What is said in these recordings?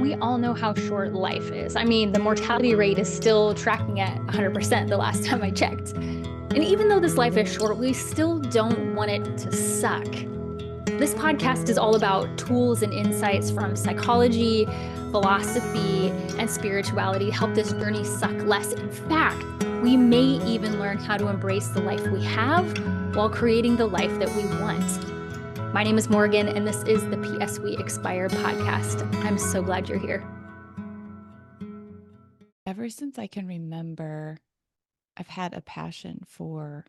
we all know how short life is. I mean, the mortality rate is still tracking at 100% the last time I checked. And even though this life is short, we still don't want it to suck. This podcast is all about tools and insights from psychology, philosophy, and spirituality to help this journey suck less. In fact, we may even learn how to embrace the life we have while creating the life that we want. My name is Morgan, and this is the PS We Expire podcast. I'm so glad you're here. Ever since I can remember, I've had a passion for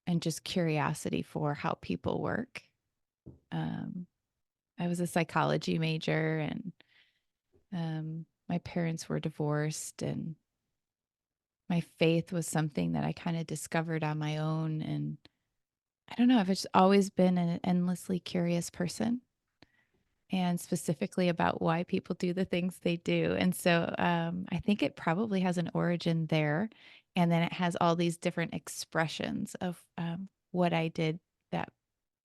and just curiosity for how people work. I was a psychology major, and my parents were divorced, and my faith was something that I kind of discovered on my own. And I don't know, I've just always been an endlessly curious person, and specifically about why people do the things they do. And so I think it probably has an origin there. And then it has all these different expressions of what I did that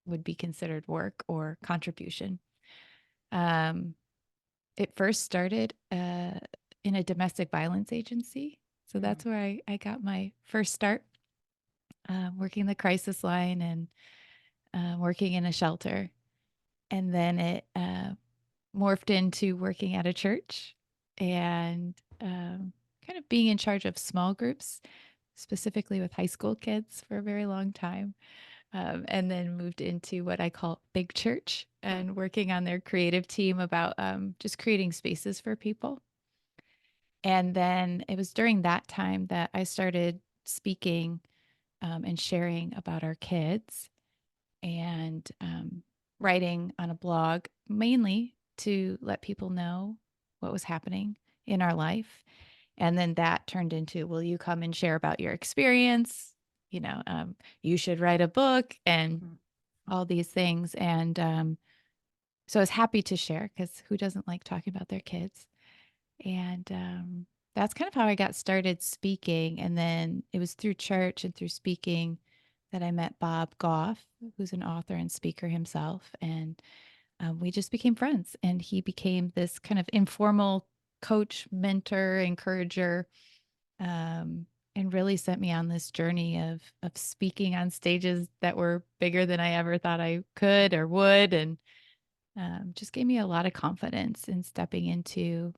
would be considered work or contribution. It first started in a domestic violence agency. So that's where I got my first start, working the crisis line and working in a shelter. And then it morphed into working at a church and kind of being in charge of small groups, specifically with high school kids for a very long time. And then moved into what I call big church and working on their creative team about just creating spaces for people. And then it was during that time that I started speaking and sharing about our kids and writing on a blog, mainly to let people know what was happening in our life. And then that turned into, will you come and share about your experience? You know, you should write a book and all these things. And so I was happy to share, because who doesn't like talking about their kids? And that's kind of how I got started speaking. And then it was through church and through speaking that I met Bob Goff, who's an author and speaker himself. And we just became friends. And he became this kind of informal coach, mentor, encourager, and really sent me on this journey of speaking on stages that were bigger than I ever thought I could or would. And just gave me a lot of confidence in stepping into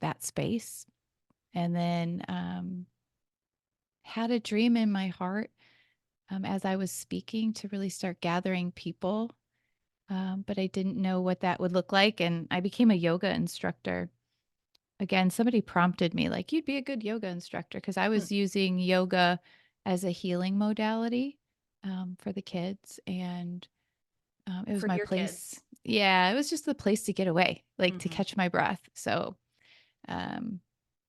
that space. And then had a dream in my heart as I was speaking to really start gathering people. But I didn't know what that would look like. And I became a yoga instructor. Again, somebody prompted me, like, you'd be a good yoga instructor, because I was using yoga as a healing modality for the kids. And it was For my your place. kids. Yeah, it was just the place to get away, like to catch my breath. So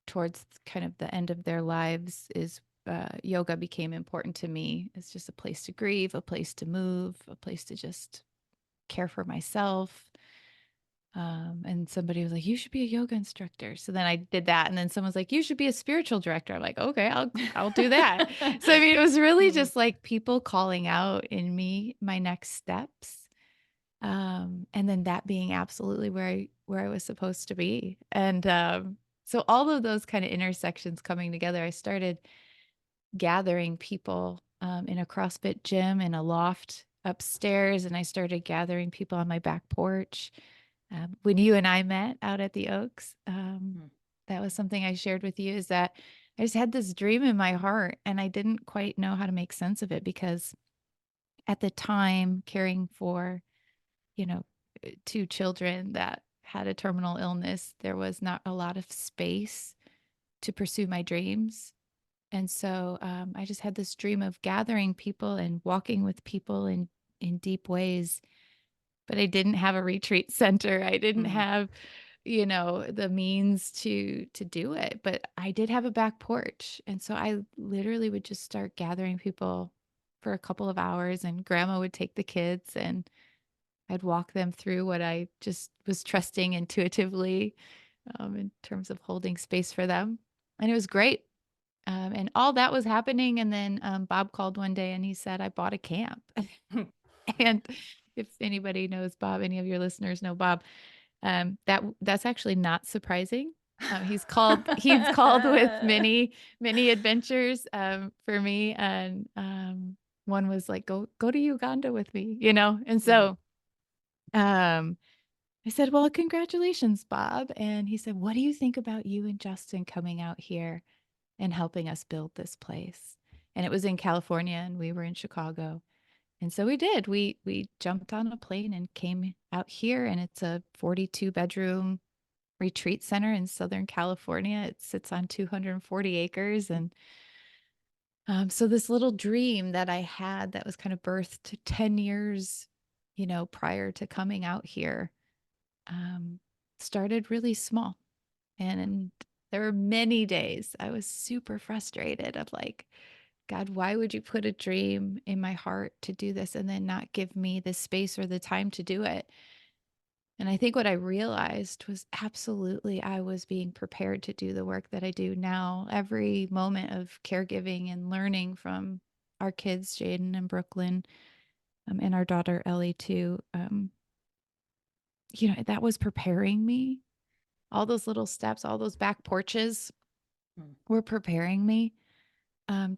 towards kind of the end of their lives is yoga became important to me. It's just a place to grieve, a place to move, a place to just care for myself. And somebody was like, you should be a yoga instructor. So then I did that. And then someone's like, you should be a spiritual director. I'm like, okay, I'll do that. So, I mean, it was really just like people calling out in me my next steps. And then that being absolutely where I was supposed to be. And so all of those kind of intersections coming together, I started gathering people in a CrossFit gym in a loft upstairs. And I started gathering people on my back porch. When you and I met out at the Oaks, that was something I shared with you, is that I just had this dream in my heart and I didn't quite know how to make sense of it, because at the time caring for, you know, two children that had a terminal illness, there was not a lot of space to pursue my dreams. And so I just had this dream of gathering people and walking with people in deep ways. But I didn't have a retreat center. I didn't have, you know, the means to do it. But I did have a back porch. And so I literally would just start gathering people for a couple of hours, and grandma would take the kids and I'd walk them through what I just was trusting intuitively in terms of holding space for them. And it was great. And all that was happening. And then Bob called one day and he said, I bought a camp. And if anybody knows Bob, any of your listeners know Bob, That's actually not surprising. He's called with many adventures for me, and one was like, go to Uganda with me, and Mm. so I said, well, congratulations, Bob. And he said, what do you think about you and Justin coming out here and helping us build this place? And it was in California and we were in Chicago. And so we did. We jumped on a plane and came out here, and it's a 42-bedroom retreat center in Southern California. It sits on 240 acres. And so this little dream that I had that was kind of birthed 10 years, prior to coming out here, started really small. And there were many days I was super frustrated of like, God, why would you put a dream in my heart to do this and then not give me the space or the time to do it? And I think what I realized was absolutely I was being prepared to do the work that I do now. Every moment of caregiving and learning from our kids, Jaden and Brooklyn, and our daughter Ellie too, that was preparing me. All those little steps, all those back porches Mm. were preparing me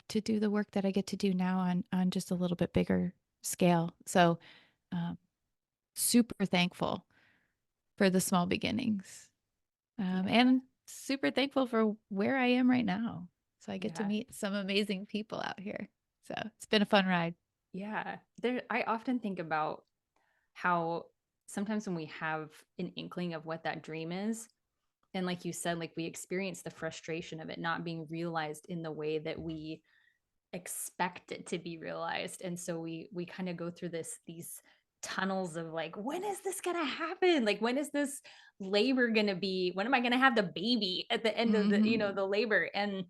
to do the work that I get to do now on just a little bit bigger scale. So um, super thankful for the small beginnings, Yeah. and super thankful for where I am right now. So I get to Yeah. meet some amazing people out here. So it's been a fun ride. Yeah. I often think about how sometimes when we have an inkling of what that dream is, and like you said, like we experience the frustration of it not being realized in the way that we expect it to be realized. And so we kind of go through these tunnels of like, when is this gonna happen? Like, when is this labor gonna be? When am I gonna have the baby at the end of Mhm. the labor? And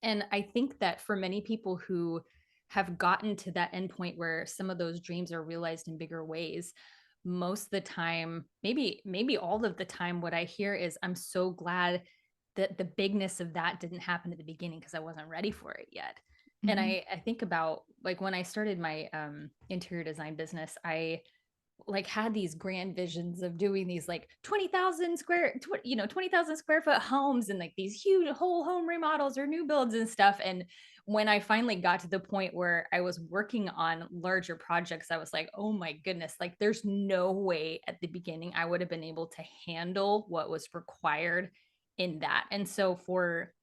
I think that for many people who have gotten to that endpoint where some of those dreams are realized in bigger ways, most of the time, maybe all of the time, what I hear is, I'm so glad that the bigness of that didn't happen at the beginning because I wasn't ready for it yet. And Mhm. I think about like when I started my interior design business, I like had these grand visions of doing these like 20,000 square foot homes and like these huge whole home remodels or new builds and stuff. And when I finally got to the point where I was working on larger projects, I was like, oh my goodness, like there's no way at the beginning I would have been able to handle what was required in that. And so for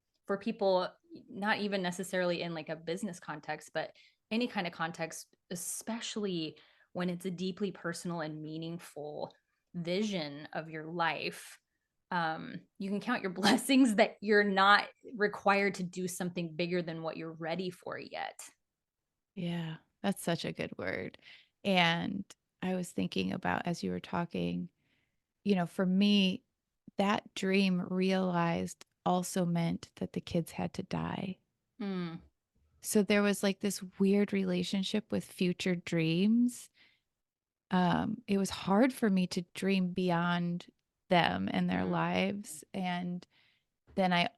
people, not even necessarily in like a business context, but any kind of context, especially when it's a deeply personal and meaningful vision of your life, you can count your blessings that you're not required to do something bigger than what you're ready for yet. Yeah, that's such a good word. And I was thinking about as you were talking, for me, that dream realized also meant that the kids had to die. Mm. So there was like this weird relationship with future dreams. It was hard for me to dream beyond them and their Mm. lives. And then I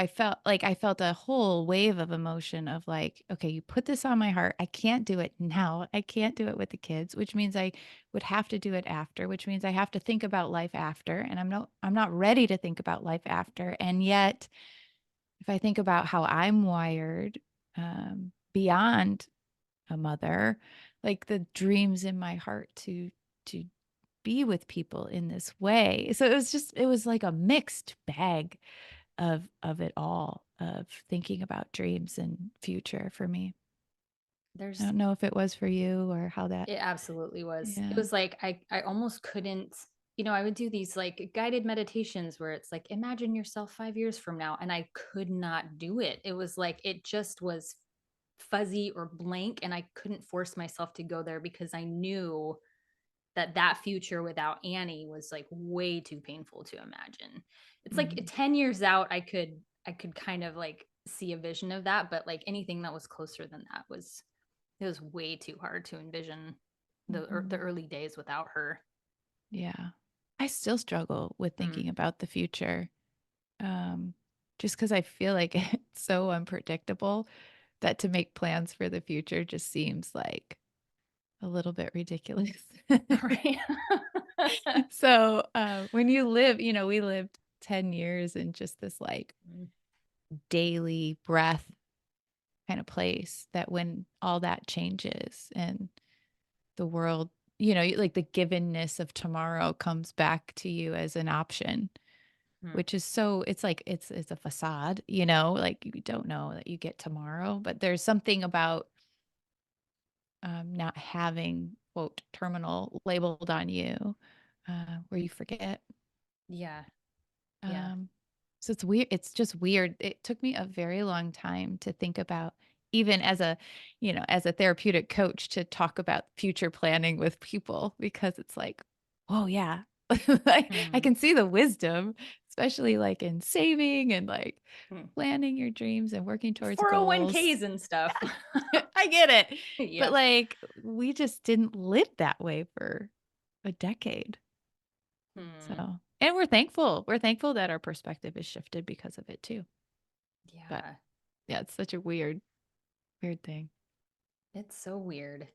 felt a whole wave of emotion of like, okay, you put this on my heart. I can't do it now. I can't do it with the kids, which means I would have to do it after, which means I have to think about life after. And I'm not ready to think about life after. And yet, if I think about how I'm wired, beyond a mother, like the dreams in my heart to be with people in this way. So it was like a mixed bag of it all, of thinking about dreams and future for me. I There's don't know if it was for you or how that. It absolutely was. It Yeah. was like I almost couldn't, I would do these like guided meditations where it's like imagine yourself 5 years from now, and I could not do it. It was like it just was fuzzy or blank, and I couldn't force myself to go there because I knew that future without Annie was like way too painful to imagine. It's like Mhm. 10 years out I could kind of like see a vision of that, but like anything that was closer than that was, it was way too hard to envision the Mhm. early days without her. Yeah. I still struggle with Mm. thinking about the future. Um, just because I feel like it's so unpredictable that to make plans for the future just seems like a little bit ridiculous. Right. So when you live, we lived 10 years in just this like daily breath kind of place, that when all that changes and the world, like the givenness of tomorrow comes back to you as an option, which is it's like, it's a facade, like you don't know that you get tomorrow, but there's something about not having quote terminal labeled on you where you forget. Yeah. Yeah. So it's weird. It's just weird. It took me a very long time to think about, even as as a therapeutic coach, to talk about future planning with people, because it's like, oh yeah, I can see the wisdom, especially like in saving and like planning your dreams and working towards 401ks goals and stuff. I get it. Yeah. But like, we just didn't live that way for a decade. So, and we're thankful. We're thankful that our perspective is shifted because of it too. Yeah. But yeah, it's such a weird thing. It's so weird.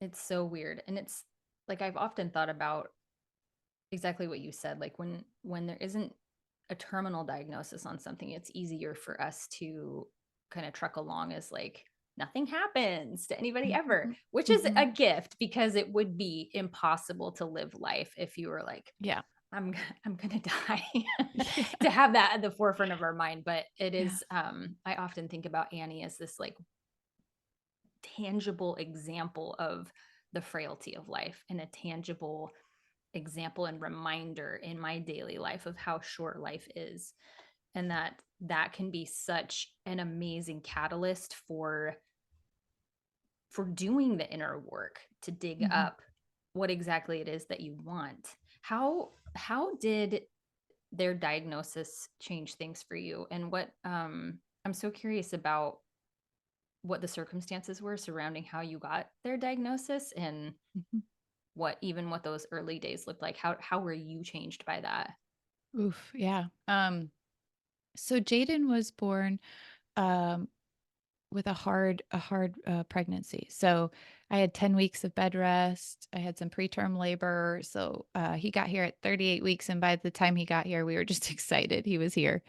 It's so weird. And it's like, I've often thought about exactly what you said. Like when there isn't a terminal diagnosis on something, it's easier for us to kind of truck along as like nothing happens to anybody ever, which is a gift, because it would be impossible to live life if you were like, yeah, I'm gonna die, to have that at the forefront of our mind. But it is, I often think about Annie as this like tangible example of the frailty of life, and a tangible example and reminder in my daily life of how short life is, and that can be such an amazing catalyst for doing the inner work to dig up what exactly it is that you want. How did their diagnosis change things for you, and what I'm so curious about what the circumstances were surrounding how you got their diagnosis, and what those early days looked like. How were you changed by that? Oof, yeah. So Jaden was born with a hard pregnancy. So I had 10 weeks of bed rest. I had some preterm labor. So he got here at 38 weeks, and by the time he got here, we were just excited he was here.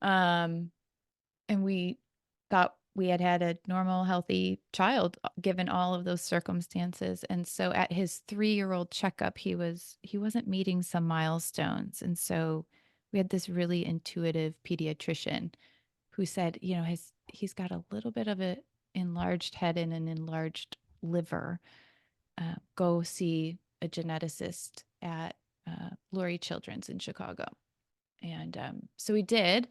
And we thought we had had a normal, healthy child given all of those circumstances. And so at his 3-year-old checkup, he wasn't meeting some milestones. And so we had this really intuitive pediatrician who said, he's got a little bit of an enlarged head and an enlarged liver. Go see a geneticist at Lurie Children's in Chicago. And so we did.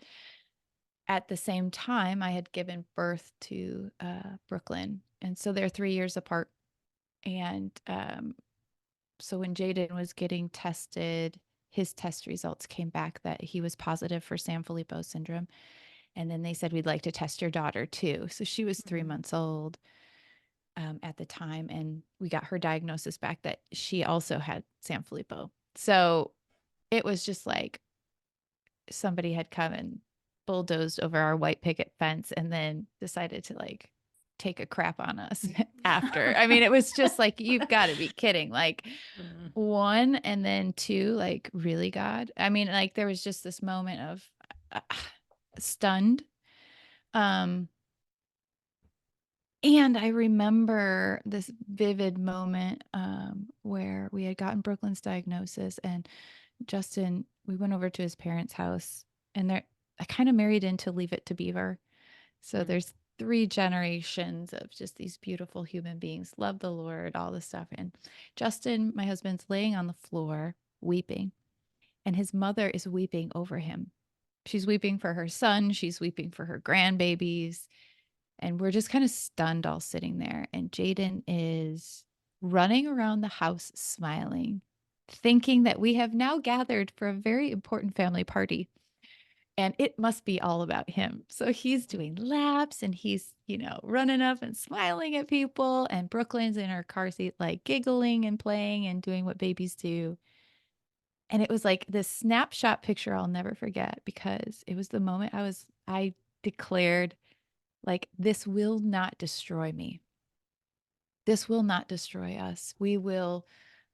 At the same time, I had given birth to Brooklyn. And so they're 3 years apart. And so when Jaden was getting tested, his test results came back that he was positive for Sanfilippo Syndrome. And then they said, we'd like to test your daughter too. So she was 3 months old at the time. And we got her diagnosis back that she also had Sanfilippo. So it was just like somebody had come and bulldozed over our white picket fence and then decided to like take a crap on us after. I mean, it was just like, you've got to be kidding. Like 1, and then 2, like, really, God? I mean, like, there was just this moment of stunned. And I remember this vivid moment where we had gotten Brooklyn's diagnosis, and Justin, we went over to his parents' house, and I kind of married into Leave It to Beaver. So there's 3 generations of just these beautiful human beings, love the Lord, all this stuff. And Justin, my husband's laying on the floor weeping, and his mother is weeping over him. She's weeping for her son. She's weeping for her grandbabies. And we're just kind of stunned, all sitting there. And Jaden is running around the house smiling, thinking that we have now gathered for a very important family party. And it must be all about him. So he's doing laps, and he's, running up and smiling at people. And Brooklyn's in her car seat, like giggling and playing and doing what babies do. And it was like this snapshot picture I'll never forget, because it was the moment I declared, like, this will not destroy me. This will not destroy us. We will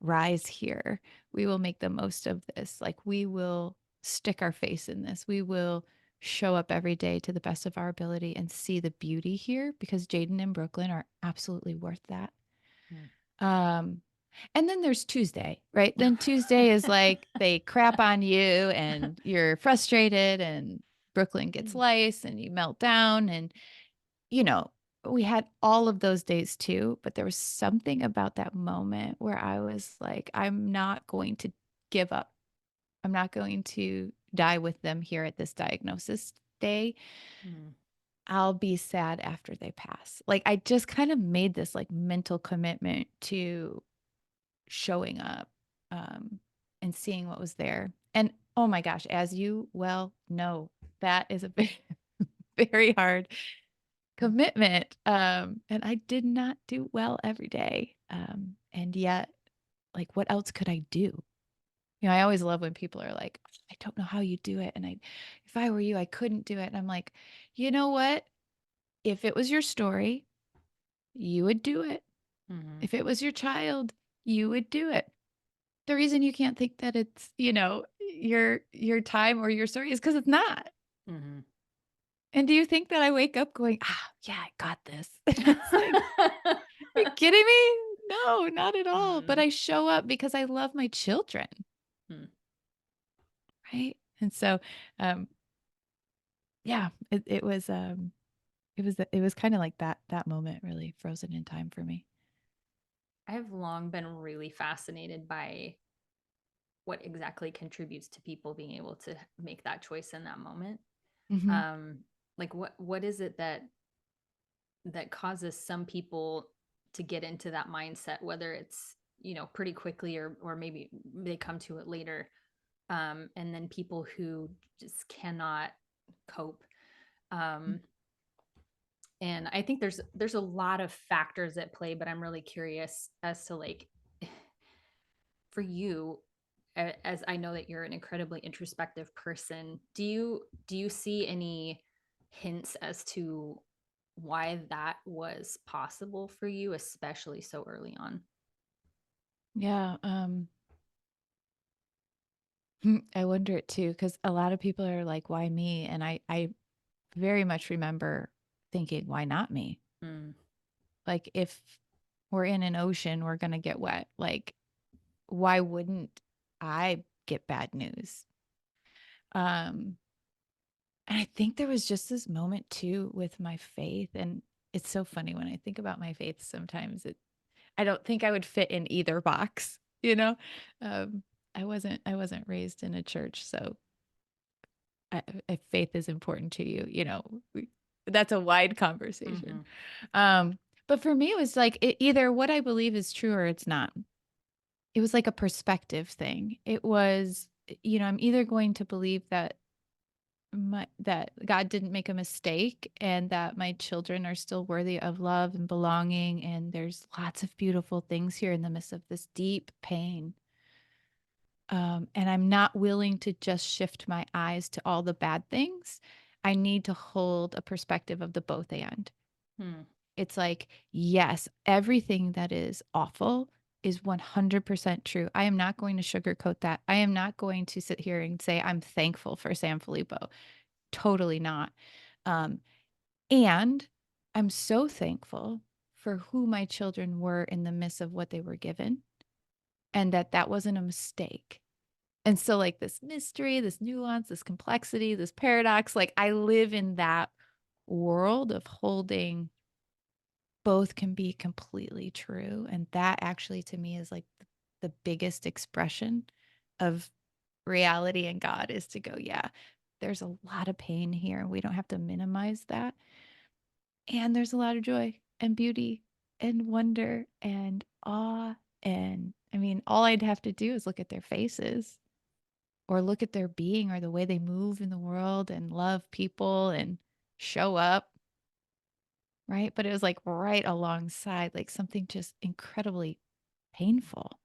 rise here. We will make the most of this. Like, we will stick our face in this. We will show up every day to the best of our ability and see the beauty here, because Jaden and Brooklyn are absolutely worth that. Um, and then there's Tuesday, right? Then Tuesday is like they crap on you and you're frustrated and Brooklyn gets lice and you melt down. And, you know, we had all of those days too, but there was something about that moment where I was like, I'm not going to give up. I'm not going to die with them here at this diagnosis day. I'll be sad after they pass. Like, I just kind of made this like mental commitment to showing up, and seeing what was there. And oh my gosh, as you well know, that is a very hard commitment. And I did not do well every day. And yet, like, what else could I do? You know, I always love when people are like, I don't know how you do it. And if I were you, I couldn't do it. And I'm like, you know what? If it was your story, you would do it. If it was your child, you would do it. The reason you can't think that it's, you know, your time or your story is because it's not. And do you think that I wake up going, yeah, I got this? It's like, are you kidding me? No, not at all. But I show up because I love my children. Right. And so, yeah, it was kind of like that moment really frozen in time for me. I have long been really fascinated by what exactly contributes to people being able to make that choice in that moment. Like what is it that causes some people to get into that mindset, whether it's, you know, pretty quickly or maybe they come to it later. And then people who just cannot cope. And I think there's a lot of factors at play, but I'm really curious as to, like, for you, as I know that you're an incredibly introspective person, do you see any hints as to why that was possible for you, especially so early on? Yeah. I wonder it too, because a lot of people are like, why me? And I very much remember thinking, why not me? Like, if we're in an ocean, we're going to get wet. Like, why wouldn't I get bad news? And I think there was just this moment too with my faith. And it's so funny when I think about my faith, sometimes I don't think I would fit in either box, you know? I wasn't raised in a church, so if faith is important to you, you know, that's a wide conversation. But for me, it was like either what I believe is true or it's not. It was like a perspective thing. It was, you know, I'm either going to believe that that God didn't make a mistake and that my children are still worthy of love and belonging, and there's lots of beautiful things here in the midst of this deep pain. And I'm not willing to just shift my eyes to all the bad things. I need to hold a perspective of the both and. It's like, yes, everything that is awful is 100% true. I am not going to sugarcoat that. I am not going to sit here and say I'm thankful for Sanfilippo. Totally not. And I'm so thankful for who my children were in the midst of what they were given, and that wasn't a mistake. And so, like, this mystery, this nuance, this complexity, this paradox, like, I live in that world of holding both can be completely true. And that actually to me is like the biggest expression of reality and God, is to go, yeah, there's a lot of pain here. We don't have to minimize that. And there's a lot of joy and beauty and wonder and awe. And I mean, all I'd have to do is look at their faces or look at their being or the way they move in the world and love people and show up. Right. But it was like right alongside, like something just incredibly painful.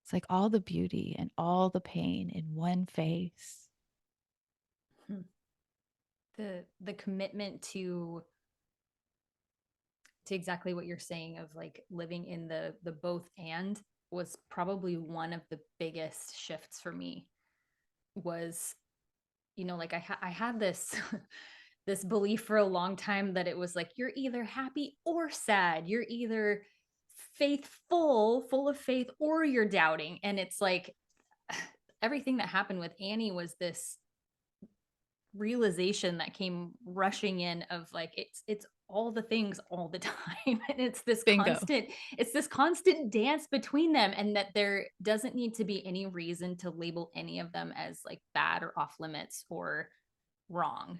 It's like all the beauty and all the pain in one face. The commitment to to exactly what you're saying of like living in the both and was probably one of the biggest shifts for me was, you know, like I had this this belief for a long time that it was like you're either happy or sad, you're either faithful, full of faith, or you're doubting. And it's like everything that happened with Annie was this realization that came rushing in of like it's all the things all the time. And Bingo. it's this constant dance between them, and that there doesn't need to be any reason to label any of them as like bad or off limits or wrong.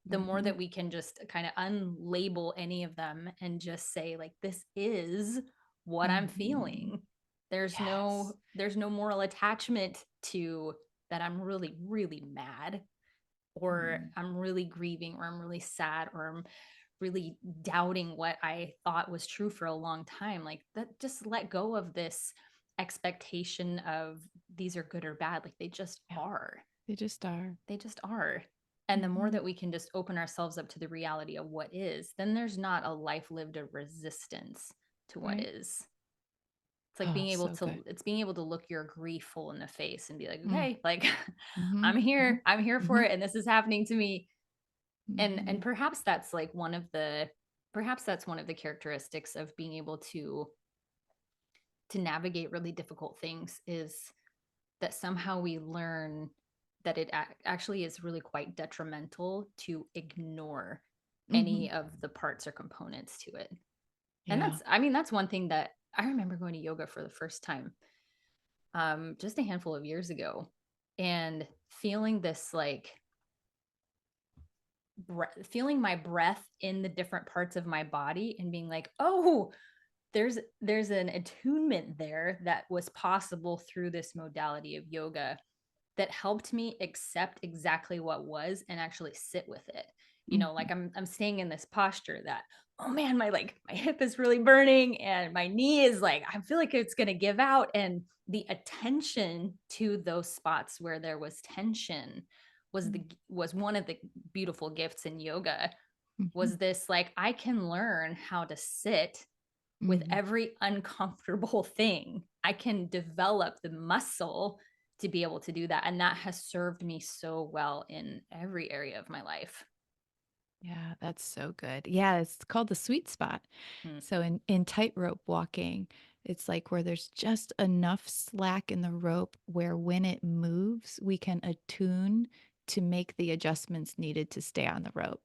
The more that we can just kind of unlabel any of them and just say like this is what I'm feeling. There's no moral attachment to that I'm really really mad, or I'm really grieving, or I'm really sad, or I'm really doubting what I thought was true for a long time. Like that, just let go of this expectation of these are good or bad. Like they just are. They just are. They just are. And the more that we can just open ourselves up to the reality of what is, then there's not a life lived of resistance to what is. It's like being able to, it's being able to look your grief full in the face and be like, okay, like I'm here for it. And this is happening to me. And perhaps that's like one of the characteristics of being able to navigate really difficult things, is that somehow we learn that it actually is really quite detrimental to ignore any of the parts or components to it. And that's one thing that I remember going to yoga for the first time just a handful of years ago, and feeling this like feeling my breath in the different parts of my body and being like, oh, there's an attunement there that was possible through this modality of yoga that helped me accept exactly what was and actually sit with it. You know, like I'm staying in this posture that, oh man, my hip is really burning and my knee is like, I feel like it's going to give out. And the attention to those spots where there was tension was one of the beautiful gifts in yoga. Was this like, I can learn how to sit with every uncomfortable thing. I can develop the muscle to be able to do that. And that has served me so well in every area of my life. Yeah, that's so good. Yeah, it's called the sweet spot. So in tightrope walking, it's like where there's just enough slack in the rope where when it moves, we can attune to make the adjustments needed to stay on the rope.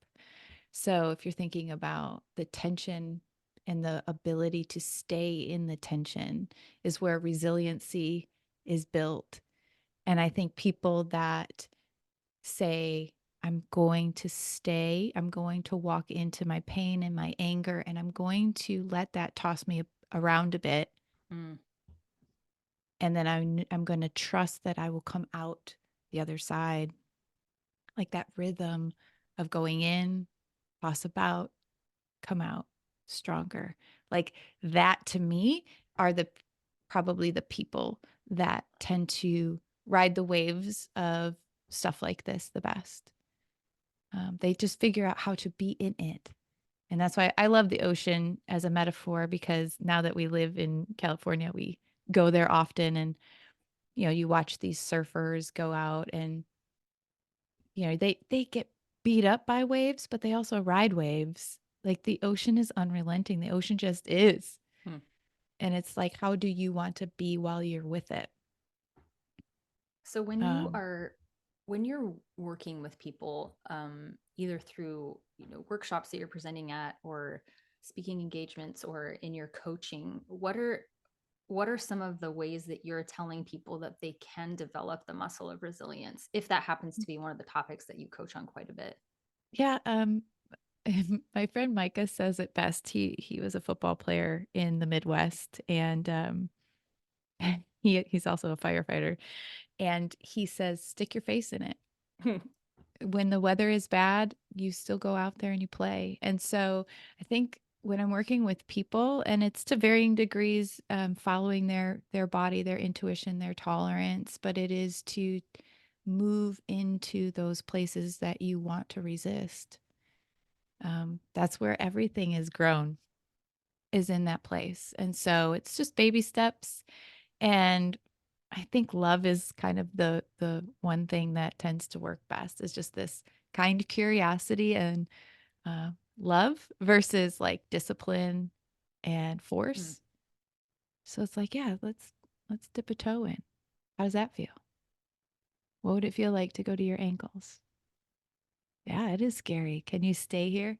So if you're thinking about the tension and the ability to stay in the tension is where resiliency is built. And I think people that say, I'm going to stay, I'm going to walk into my pain and my anger, and I'm going to let that toss me around a bit. And then I'm going to trust that I will come out the other side. Like that rhythm of going in, toss about, come out stronger. Like that to me are probably the people that tend to ride the waves of stuff like this the best. They just figure out how to be in it. And that's why I love the ocean as a metaphor, because now that we live in California, we go there often, and, you know, you watch these surfers go out and, you know, they get beat up by waves, but they also ride waves. Like the ocean is unrelenting. The ocean just is. And it's like, how do you want to be while you're with it? So when you're working with people, either through, you know, workshops that you're presenting at, or speaking engagements, or in your coaching, what are some of the ways that you're telling people that they can develop the muscle of resilience, if that happens to be one of the topics that you coach on quite a bit? Yeah. My friend Micah says it best. He was a football player in the Midwest, and he's also a firefighter. And he says, stick your face in it. When the weather is bad, you still go out there and you play. And so I think when I'm working with people, and it's to varying degrees, following their body, their intuition, their tolerance, but it is to move into those places that you want to resist. That's where everything is grown. is in that place. And so it's just baby steps. And I think love is kind of the one thing that tends to work best, is just this kind curiosity and love versus like discipline and force. So it's like, yeah, let's dip a toe in. How does that feel? What would it feel like to go to your ankles? Yeah, it is scary. Can you stay here?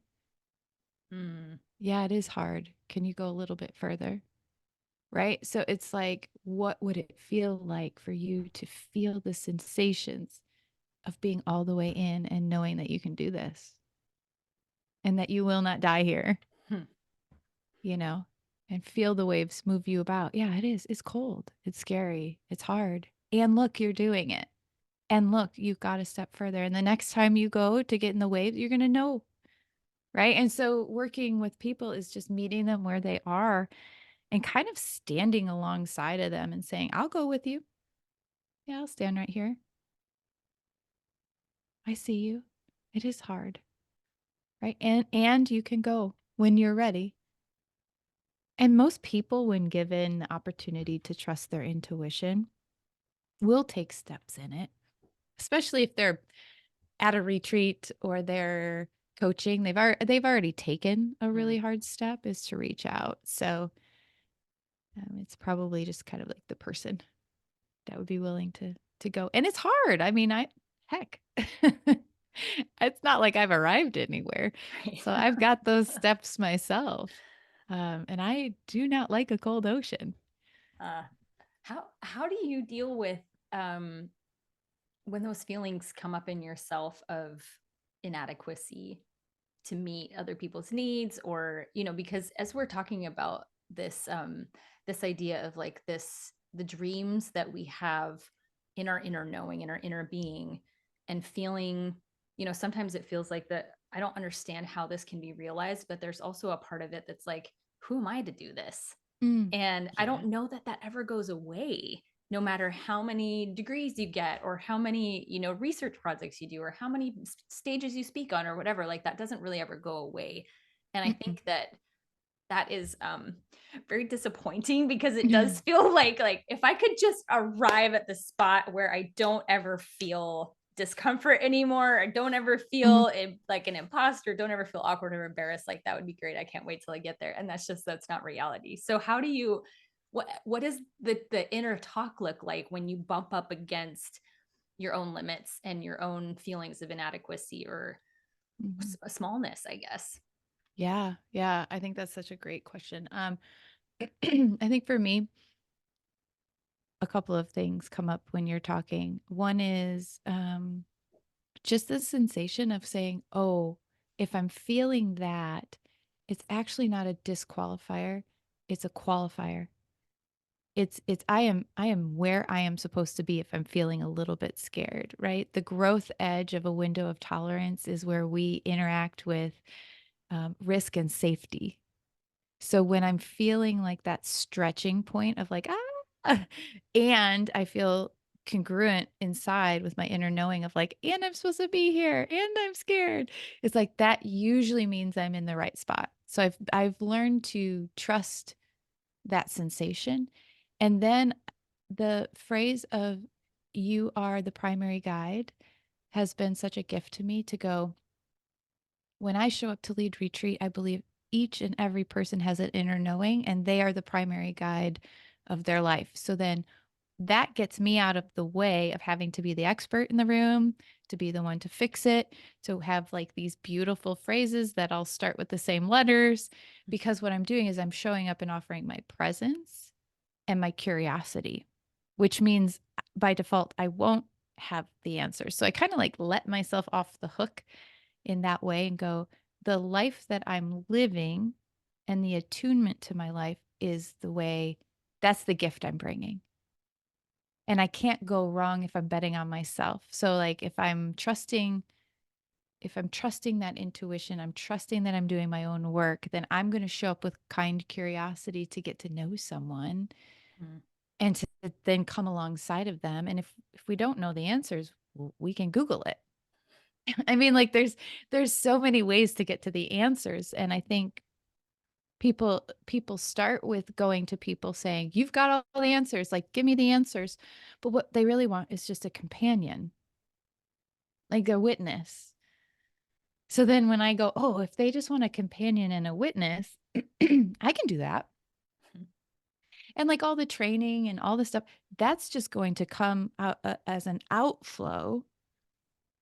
Yeah, it is hard. Can you go a little bit further? Right? So it's like, what would it feel like for you to feel the sensations of being all the way in and knowing that you can do this and that you will not die here, you know, and feel the waves move you about. Yeah, it is. It's cold. It's scary. It's hard. And look, you're doing it. And look, you've got a step further. And the next time you go to get in the waves, you're going to know. Right. And so working with people is just meeting them where they are and kind of standing alongside of them and saying, I'll go with you. Yeah, I'll stand right here. I see you. It is hard. Right. And you can go when you're ready. And most people, when given the opportunity to trust their intuition, will take steps in it, especially if they're at a retreat or they're coaching. They've already taken a really hard step, is to reach out. So it's probably just kind of like the person that would be willing to go. And it's hard. I mean, heck, it's not like I've arrived anywhere. Right. So I've got those steps myself. And I do not like a cold ocean. How do you deal with when those feelings come up in yourself of inadequacy to meet other people's needs, or, you know, because as we're talking about this this idea of like the dreams that we have in our inner knowing, in our inner being, and feeling, you know, sometimes it feels like that I don't understand how this can be realized, but there's also a part of it that's like, who am I to do this? And I don't know that that ever goes away, no matter how many degrees you get or how many, you know, research projects you do or how many stages you speak on or whatever. Like that doesn't really ever go away. And I think that that is very disappointing, because it does feel like if I could just arrive at the spot where I don't ever feel discomfort anymore, I don't ever feel like an imposter, don't ever feel awkward or embarrassed, like that would be great. I can't wait till I get there. And that's not reality. So how do you, what does the inner talk look like when you bump up against your own limits and your own feelings of inadequacy or smallness, I guess? Yeah. Yeah. I think that's such a great question. I think for me, a couple of things come up when you're talking. One is just the sensation of saying, oh, if I'm feeling that, it's actually not a disqualifier, it's a qualifier. I am where I am supposed to be if I'm feeling a little bit scared, right? The growth edge of a window of tolerance is where we interact with risk and safety. So when I'm feeling like that stretching point of like, and I feel congruent inside with my inner knowing of like, and I'm supposed to be here and I'm scared. It's like that usually means I'm in the right spot. So I've learned to trust that sensation. And then the phrase of you are the primary guide has been such a gift to me to go, when I show up to lead retreat, I believe each and every person has an inner knowing and they are the primary guide of their life. So then that gets me out of the way of having to be the expert in the room, to be the one to fix it, to have like these beautiful phrases that all start with the same letters. Because what I'm doing is I'm showing up and offering my presence and my curiosity, which means by default, I won't have the answers. So I kind of like let myself off the hook in that way and go, the life that I'm living and the attunement to my life is the way, that's the gift I'm bringing. And I can't go wrong if I'm betting on myself. So like if I'm trusting that intuition, I'm trusting that I'm doing my own work, then I'm going to show up with kind curiosity to get to know someone and to then come alongside of them. And if we don't know the answers, we can Google it. I mean, like there's so many ways to get to the answers. And I think People start with going to people saying, you've got all the answers, like, give me the answers. But what they really want is just a companion, like a witness. So then when I go, oh, if they just want a companion and a witness, I can do that. And like all the training and all the stuff, that's just going to come out as an outflow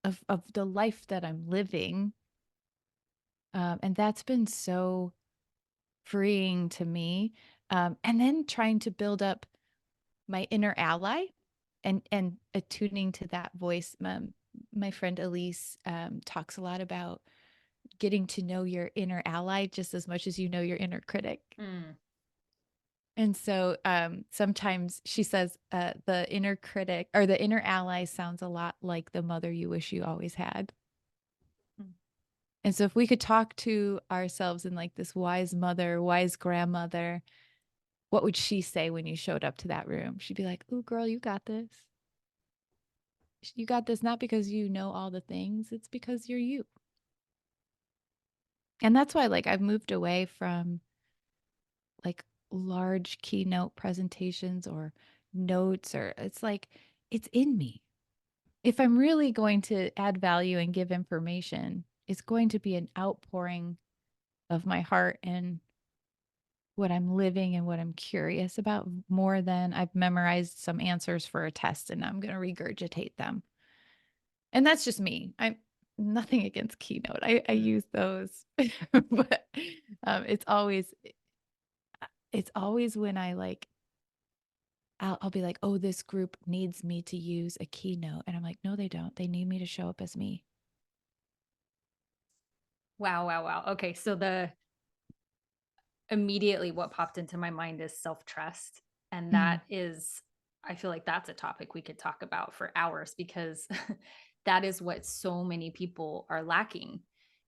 of the life that I'm living. And that's been so freeing to me. And then trying to build up my inner ally and attuning to that voice. My friend Elise talks a lot about getting to know your inner ally just as much as you know your inner critic. Mm. And so sometimes she says the inner critic or the inner ally sounds a lot like the mother you wish you always had. Mm. And so if we could talk to ourselves in like this wise mother, wise grandmother, what would she say when you showed up to that room? She'd be like, "Ooh, girl, you got this. You got this not because you know all the things, it's because you're you." And that's why like I've moved away from like large keynote presentations or notes, or it's like it's in me. If I'm really going to add value and give information, it's going to be an outpouring of my heart and what I'm living and what I'm curious about, more than I've memorized some answers for a test and I'm going to regurgitate them. And that's just me. I'm nothing against Keynote. I use those, but it's always when I like, I'll be like, oh, this group needs me to use a Keynote. And I'm like, no, they don't. They need me to show up as me. Wow, wow, wow. Okay, so immediately what popped into my mind is self-trust. And that is, I feel like that's a topic we could talk about for hours, because that is what so many people are lacking.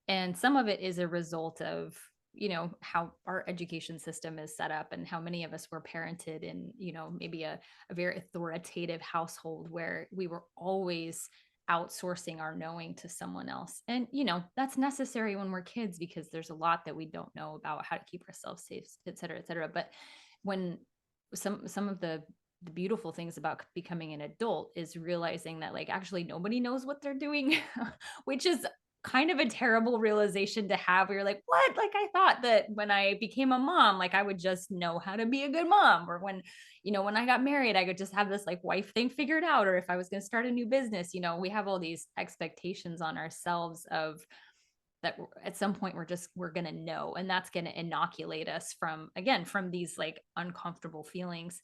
And some of it is a result of, how our education system is set up and how many of us were parented in, maybe a very authoritative household where we were always outsourcing our knowing to someone else. And, that's necessary when we're kids because there's a lot that we don't know about how to keep ourselves safe, et cetera, et cetera. But when some of the beautiful things about becoming an adult is realizing that like actually nobody knows what they're doing, which is kind of a terrible realization to have, where you're like, what? Like I thought that when I became a mom, like I would just know how to be a good mom, or when I got married, I could just have this like wife thing figured out, or if I was going to start a new business, we have all these expectations on ourselves of that at some point we're going to know, and that's going to inoculate us from these like uncomfortable feelings.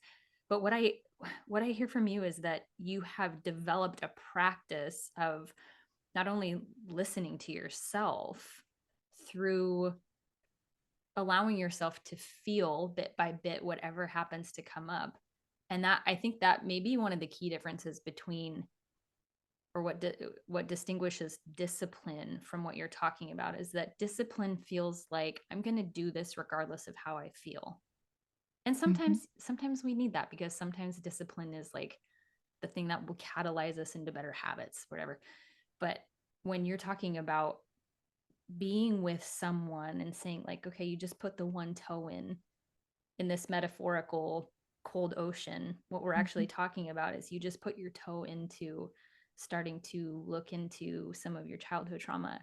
But what I hear from you is that you have developed a practice of not only listening to yourself through allowing yourself to feel bit by bit whatever happens to come up. And that, I think that may be one of the key differences between, or what distinguishes discipline from what you're talking about, is that discipline feels like I'm going to do this regardless of how I feel. And sometimes we need that, because sometimes discipline is like the thing that will catalyze us into better habits, whatever. But when you're talking about being with someone and saying like, okay, you just put the one toe in this metaphorical cold ocean, what we're actually talking about is you just put your toe into starting to look into some of your childhood trauma,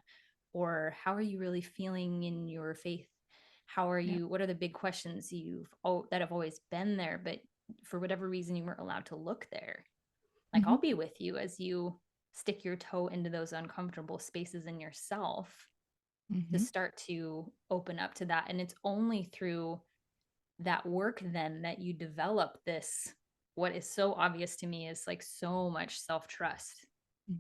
or how are you really feeling in your faith? How are you, what are the big questions that have always been there, but for whatever reason you weren't allowed to look there? Like, I'll be with you as you stick your toe into those uncomfortable spaces in yourself to start to open up to that. And it's only through that work then that you develop this, what is so obvious to me is like so much self-trust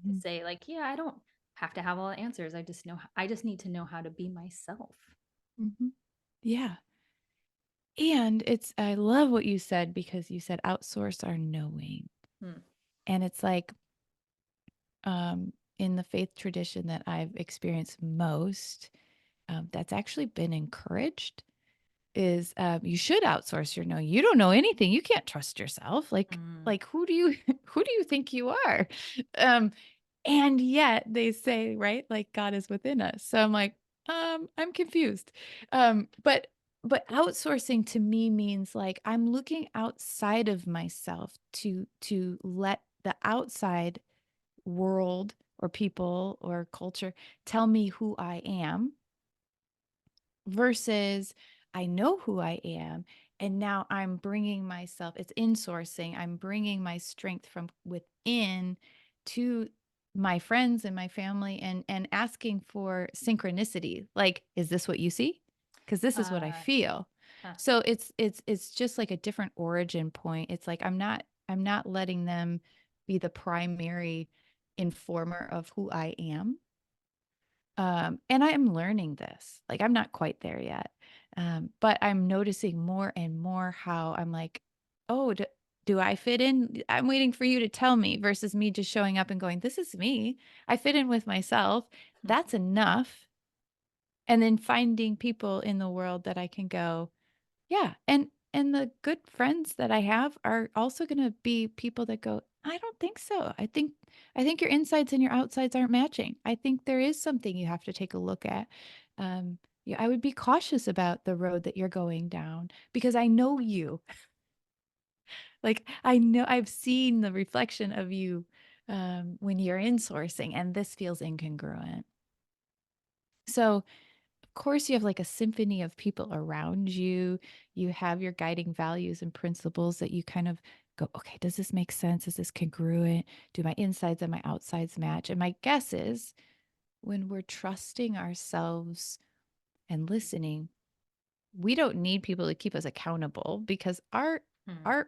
to say like, yeah, I don't have to have all the answers. I just need to know how to be myself. Yeah. And I love what you said, because you said outsource our knowing. And it's like, in the faith tradition that I've experienced most, that's actually been encouraged, is you should outsource your knowing. You don't know anything. You can't trust yourself. Like who do you think you are? And yet they say, right, like God is within us. So I'm like, I'm confused. But but outsourcing to me means like I'm looking outside of myself to let the outside world or people or culture tell me who I am, versus I know who I am. And now I'm bringing myself, it's insourcing. I'm bringing my strength from within to my friends and my family, and asking for synchronicity. Like, is this what you see? Because this is what I feel. Huh. So it's just like a different origin point. It's like I'm not letting them be the primary informer of who I am. And I'm learning this. Like, I'm not quite there yet. But I'm noticing more and more how I'm like, oh, do I fit in? I'm waiting for you to tell me, versus me just showing up and going, this is me. I fit in with myself. That's enough. And then finding people in the world that I can go, yeah. And the good friends that I have are also going to be people that go, I don't think so. I think your insides and your outsides aren't matching. I think there is something you have to take a look at. Yeah, I would be cautious about the road that you're going down, because I know you. Like, I know I've seen the reflection of you when you're insourcing, and this feels incongruent. So of course, you have like a symphony of people around you. You have your guiding values and principles that you kind of go, okay, does this make sense? Is this congruent? Do my insides and my outsides match? And my guess is, when we're trusting ourselves and listening, we don't need people to keep us accountable, because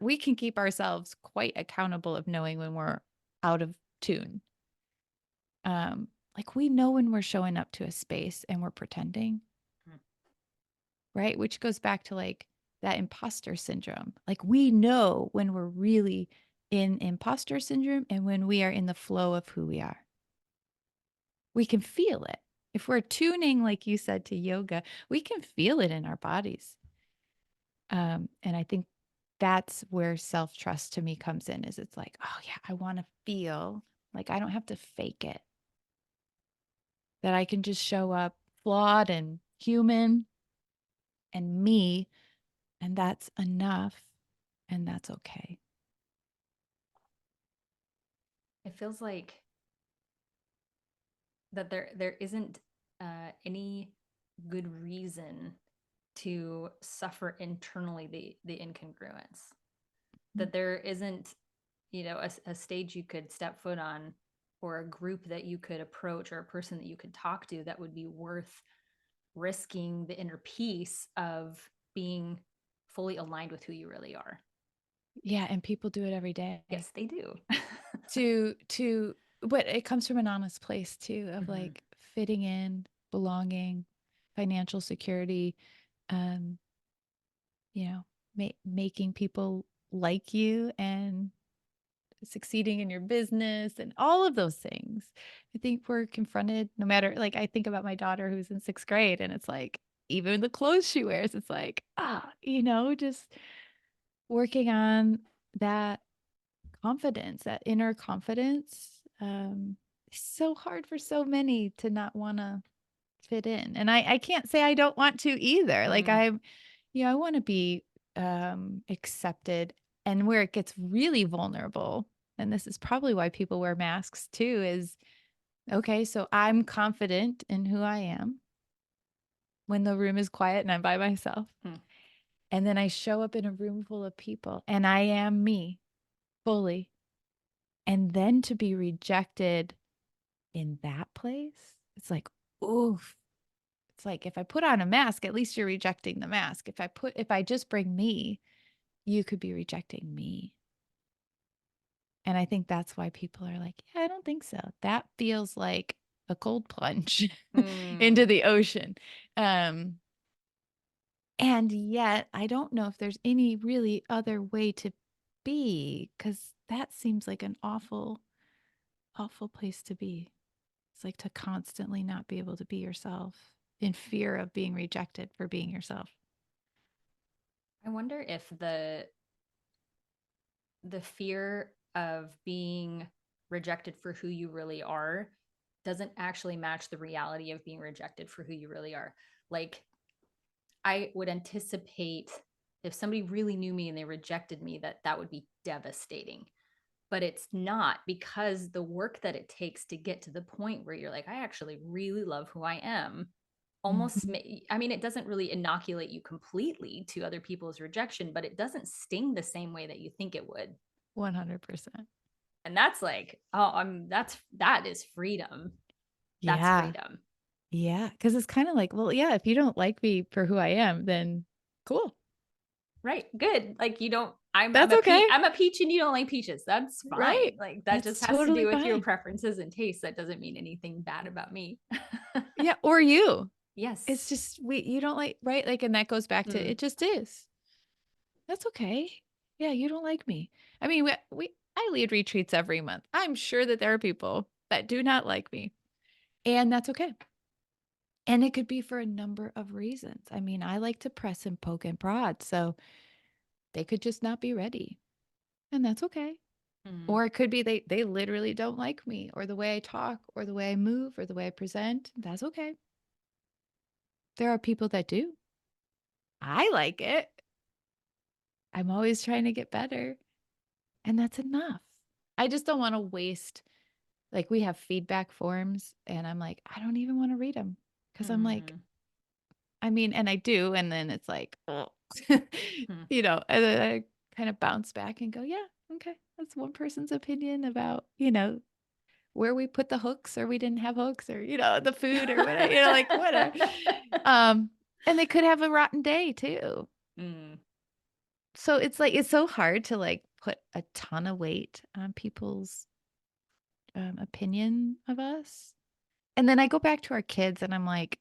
we can keep ourselves quite accountable of knowing when we're out of tune. Like, we know when we're showing up to a space and we're pretending, right? Which goes back to like that imposter syndrome. Like, we know when we're really in imposter syndrome and when we are in the flow of who we are. We can feel it. If we're tuning, like you said, to yoga, we can feel it in our bodies. And I think that's where self-trust to me comes in, is it's like, oh yeah, I want to feel like I don't have to fake it, that I can just show up flawed and human and me, and that's enough, and that's okay. It feels like that there isn't any good reason to suffer internally the incongruence. That there isn't, a stage you could step foot on, or a group that you could approach, or a person that you could talk to that would be worth risking the inner peace of being fully aligned with who you really are. Yeah, and people do it every day. Yes, they do. But it comes from an honest place too, of Mhm. like fitting in, belonging, financial security, um, making people like you and succeeding in your business and all of those things. I think we're confronted, no matter, like, I think about my daughter who's in 6th grade, and it's like, even the clothes she wears, it's like, just working on that confidence, that inner confidence. It's so hard for so many to not want to fit in. And I can't say I don't want to either. Like, I want to be accepted. And where it gets really vulnerable, and this is probably why people wear masks too, is, okay, so I'm confident in who I am when the room is quiet and I'm by myself. And then I show up in a room full of people and I am me fully. And then to be rejected in that place, it's like, oof. It's like, if I put on a mask, at least you're rejecting the mask. If I just bring me, you could be rejecting me. And I think that's why people are like, yeah, I don't think so. That feels like a cold plunge into the ocean. And yet I don't know if there's any really other way to be, because that seems like an awful, awful place to be. It's like to constantly not be able to be yourself in fear of being rejected for being yourself. I wonder if the fear of being rejected for who you really are doesn't actually match the reality of being rejected for who you really are. Like, I would anticipate if somebody really knew me and they rejected me, that would be devastating. But it's not, because the work that it takes to get to the point where you're like, I actually really love who I am, almost, Mhm. I mean, it doesn't really inoculate you completely to other people's rejection, but it doesn't sting the same way that you think it would. 100%. And that's like, that is freedom. That's Yeah. freedom. Yeah. Cause it's kind of like, well, yeah, if you don't like me for who I am, then cool. Right. Good. Like, you don't, I'm That's a okay. I'm a peach and you don't like peaches. That's fine. Right. Like, that That's just has to do totally with your fine. preferences and tastes. That doesn't mean anything bad about me. Yeah. Or you. Yes. It's just, you don't like, right? Like, and that goes back to, Mm. it just is. That's okay. Yeah. You don't like me. I mean, I lead retreats every month. I'm sure that there are people that do not like me, and that's okay. And it could be for a number of reasons. I mean, I like to press and poke and prod, so they could just not be ready, and that's okay. Mm. Or it could be they literally don't like me, or the way I talk, or the way I move, or the way I present. That's okay. There are people that do. I like it. I'm always trying to get better, and that's enough. I just don't want to waste, like, we have feedback forms, and I'm like, I don't even want to read them, because I'm like, Mm. I mean, and I do, and then it's like, oh, Mm. and then I kind of bounce back and go, yeah, okay, that's one person's opinion about, where we put the hooks, or we didn't have hooks, or, the food, or whatever, like whatever. And they could have a rotten day too. Mm. So it's like, it's so hard to like put a ton of weight on people's opinion of us. And then I go back to our kids and I'm like,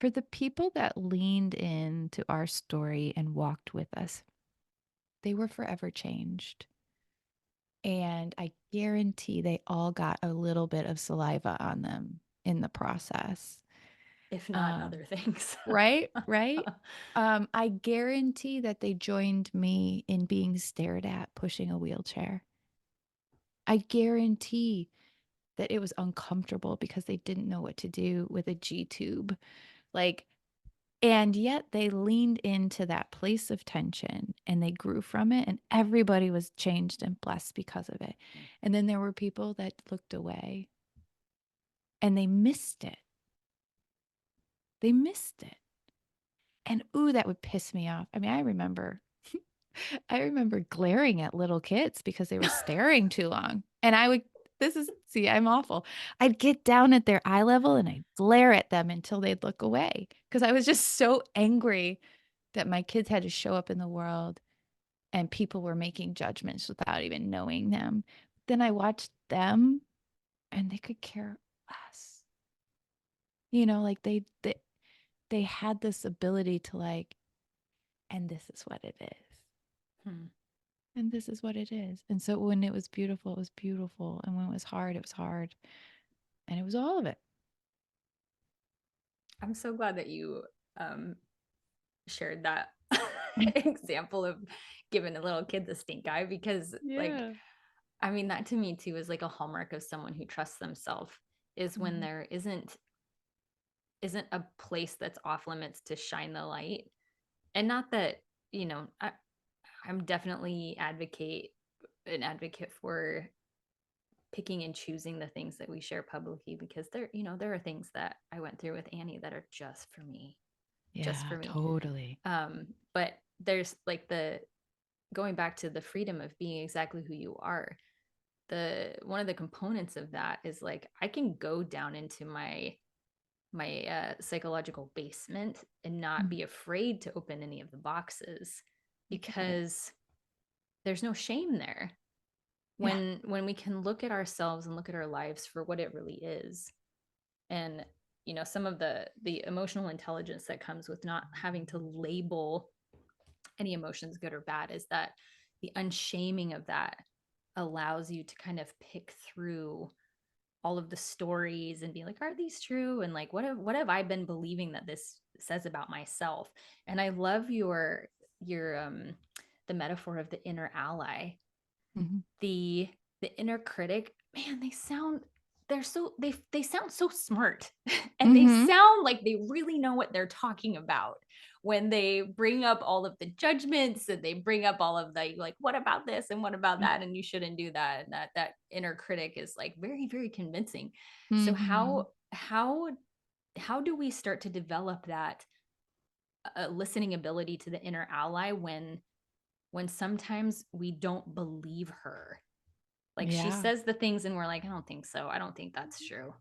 for the people that leaned into our story and walked with us, they were forever changed. And I guarantee they all got a little bit of saliva on them in the process. If not other things. Right, right. I guarantee that they joined me in being stared at pushing a wheelchair. I guarantee that it was uncomfortable because they didn't know what to do with a G tube. Like, and yet they leaned into that place of tension and they grew from it, and everybody was changed and blessed because of it. And then there were people that looked away and they missed it. They missed it. And ooh, that would piss me off. I mean, I remember glaring at little kids because they were staring too long. And I'm awful. I'd get down at their eye level and I'd glare at them until they'd look away because I was just so angry that my kids had to show up in the world and people were making judgments without even knowing them. Then I watched them and they could care less. Like they had this ability to like, and this is what it is. Hmm. And this is what it is. And so when it was beautiful, it was beautiful. And when it was hard, it was hard. And it was all of it. I'm so glad that you shared that example of giving a little kid the stink eye, because like, I mean, that to me too is like a hallmark of someone who trusts themselves, is when there isn't a place that's off limits to shine the light. And not that, I'm definitely an advocate for picking and choosing the things that we share publicly, because there are things that I went through with Annie that are just for me. Just for me. Totally. But there's like going back to the freedom of being exactly who you are. One of the components of that is like, I can go down into my psychological basement and not be afraid to open any of the boxes, because there's no shame there. When we can look at ourselves and look at our lives for what it really is. And some of the emotional intelligence that comes with not having to label any emotions good or bad is that the unshaming of that allows you to kind of pick through all of the stories and be like, are these true? And like, what have I been believing that this says about myself? And I love your the metaphor of the inner ally. The inner critic, man, they sound so smart and they Mhm. sound like they really know what they're talking about when they bring up all of the judgments and they bring up all of the like, what about this and what about that, and you shouldn't do that, and that inner critic is like very, very convincing. So Mhm. how do we start to develop that listening ability to the inner ally when sometimes we don't believe her? Like she Yeah. says the things and we're like, I don't think so. I don't think that's true.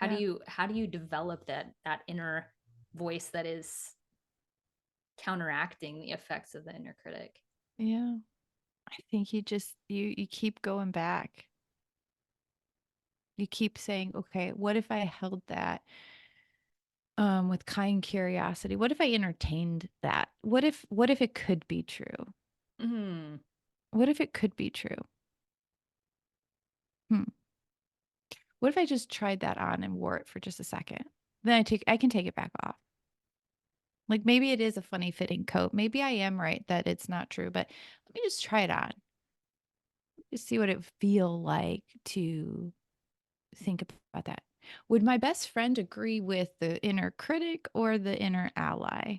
Yeah. How do you develop that inner voice that is counteracting the effects of the inner critic? Yeah. I think you keep going back. You keep saying, okay, what if I held that with kind curiosity? What if I entertained that? What if it could be true? Mm, What if it could be true? Hmm. What if I just tried that on and wore it for just a second? Then I can take it back off. Like maybe it is a funny fitting coat. Maybe I am right that it's not true, but let me just try it on. Just see what it would feel like to think about that. Would my best friend agree with the inner critic or the inner ally?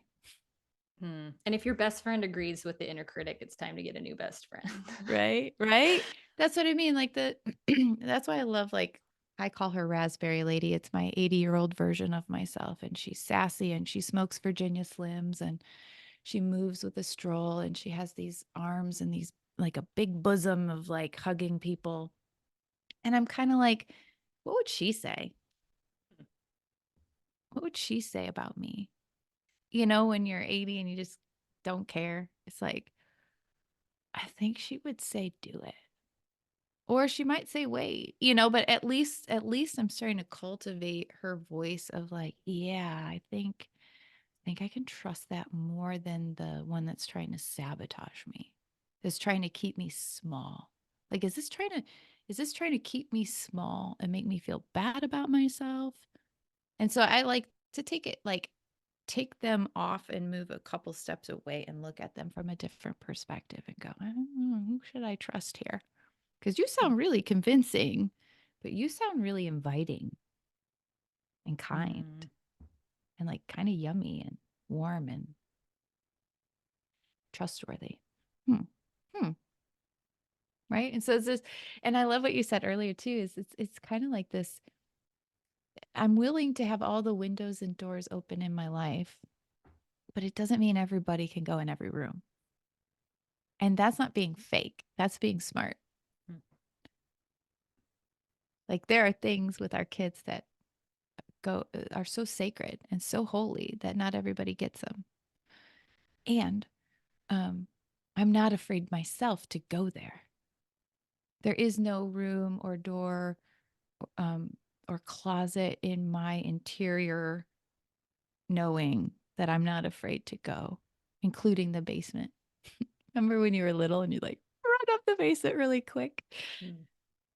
and if your best friend agrees with the inner critic, it's time to get a new best friend. Right? Right? That's what I mean. Like that's why I love, like, I call her Raspberry Lady. It's my 80-year-old version of myself. And she's sassy and she smokes Virginia Slims and she moves with a stroll and she has these arms and these like a big bosom of like hugging people. And I'm kind of like, what would she say? What would she say about me? You know, when you're 80 and you just don't care, it's like, I think she would say, do it. Or she might say, wait, but at least I'm starting to cultivate her voice of like, yeah, I think I can trust that more than the one that's trying to sabotage me. That's trying to keep me small. Like, is this trying to keep me small and make me feel bad about myself? And so I like to take them off and move a couple steps away and look at them from a different perspective and go, I don't know, who should I trust here? Because you sound really convincing, but you sound really inviting and kind Mm. and like kind of yummy and warm and trustworthy. Hmm. Hmm. Right. And so it's this, and I love what you said earlier too, is it's kind of like this. I'm willing to have all the windows and doors open in my life, but it doesn't mean everybody can go in every room. And that's not being fake. That's being smart. Mm. Like there are things with our kids that are so sacred and so holy that not everybody gets them. And um, I'm not afraid myself to go there. There is no room or door um, or closet in my interior knowing that I'm not afraid to go, including the basement. Remember when you were little and you like run up the basement really quick? Mm.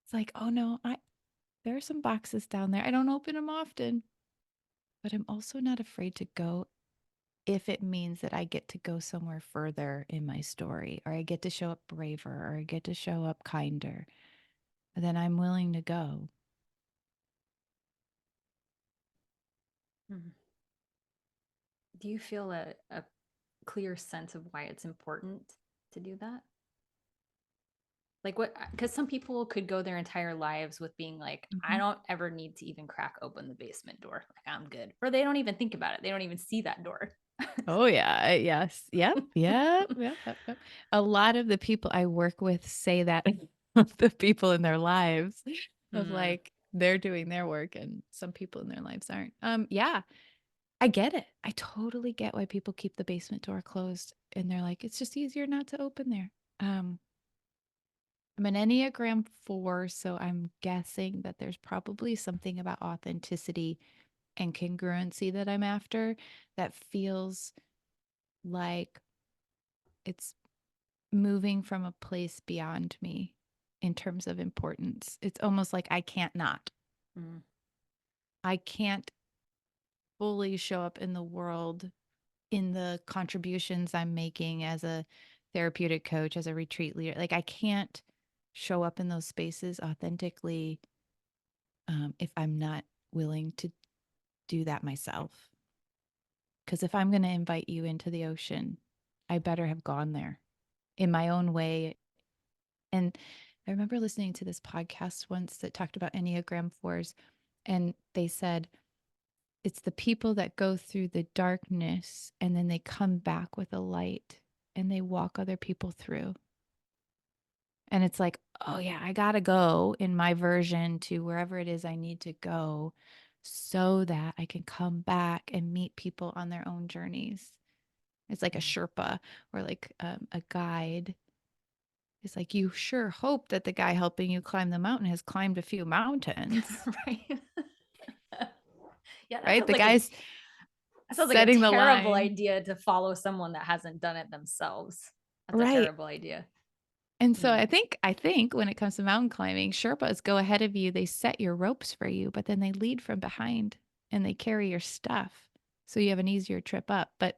It's like, oh no, there are some boxes down there. I don't open them often, but I'm also not afraid to go if it means that I get to go somewhere further in my story, or I get to show up braver, or I get to show up kinder, then I'm willing to go. Mm. Do you feel a clear sense of why it's important to do that? Like what, because some people could go their entire lives with being like, I Mhm. don't ever need to even crack open the basement door. Like I'm good. Or they don't even think about it. They don't even see that door. Oh yeah, yes, yep, yep, yep, yep, yep. A lot of the people I work with say that of the people in their lives, of Mm. like they're doing their work and some people in their lives aren't. Yeah, I get it. I totally get why people keep the basement door closed and they're like, it's just easier not to open there. I'm an Enneagram 4, so I'm guessing that there's probably something about authenticity and congruency that I'm after that feels like it's moving from a place beyond me in terms of importance. It's almost like I can't not. Mm. I can't fully show up in the world in the contributions I'm making as a therapeutic coach, as a retreat leader. Like I can't show up in those spaces authentically if I'm not willing to do that myself. Because if I'm going to invite you into the ocean, I better have gone there in my own way. And I remember listening to this podcast once that talked about Enneagram 4s, and they said it's the people that go through the darkness and then they come back with a light and they walk other people through. And it's like, oh yeah, I got to go in my version to wherever it is I need to go so that I can come back and meet people on their own journeys. It's like a Sherpa or like a guide. It's like, you sure hope that the guy helping you climb the mountain has climbed a few mountains, Right. Yeah, right? The guy's that sounds like a setting the terrible line. idea to follow someone that hasn't done it themselves. That's a Right. terrible idea. And so I think when it comes to mountain climbing, Sherpas go ahead of you. They set your ropes for you, but then they lead from behind and they carry your stuff. So you have an easier trip up. But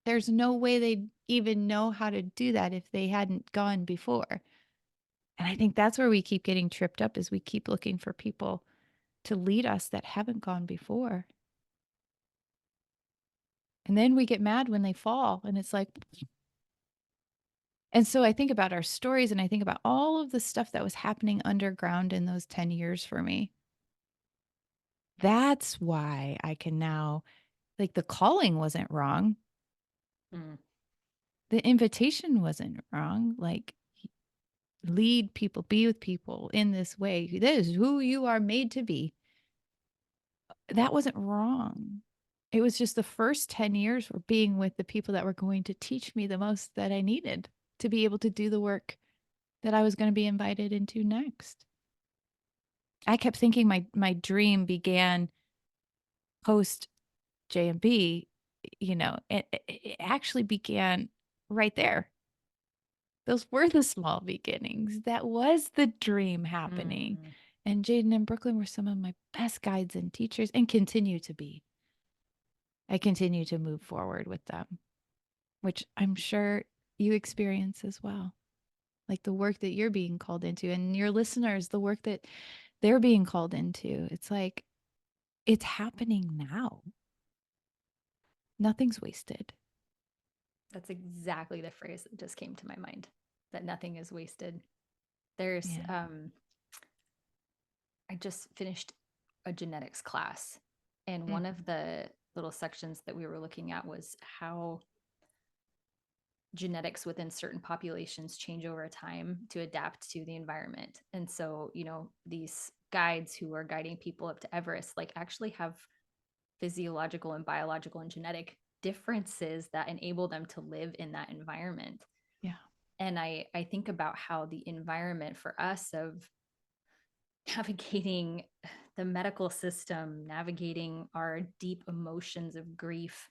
there's no way they'd even know how to do that if they hadn't gone before. And I think that's where we keep getting tripped up, is we keep looking for people to lead us that haven't gone before. And then we get mad when they fall and it's like, and so I think about our stories and I think about all of the stuff that was happening underground in those 10 years for me. That's why I can now, like, the calling wasn't wrong. The invitation wasn't wrong. Like, lead people, be with people in this way. This is who you are made to be. That wasn't wrong. It was just the first 10 years were being with the people that were going to teach me the most that I needed to be able to do the work that I was going to be invited into next. I kept thinking my dream began post J&B, it actually began right there. Those were the small beginnings. That was the dream happening. And Jaden and Brooklyn were some of my best guides and teachers and continue to be. I continue to move forward with them, which I'm sure you experience as well. Like the work that you're being called into and your listeners, the work that they're being called into. It's like, it's happening now. Nothing's wasted. That's exactly the phrase that just came to my mind, that nothing is wasted. There's, I just finished a genetics class, and one of the little sections that we were looking at was how genetics within certain populations change over time to adapt to the environment. And so, these guides who are guiding people up to Everest, like, actually have physiological and biological and genetic differences that enable them to live in that environment. Yeah. And I think about how the environment for us of navigating the medical system, navigating our deep emotions of grief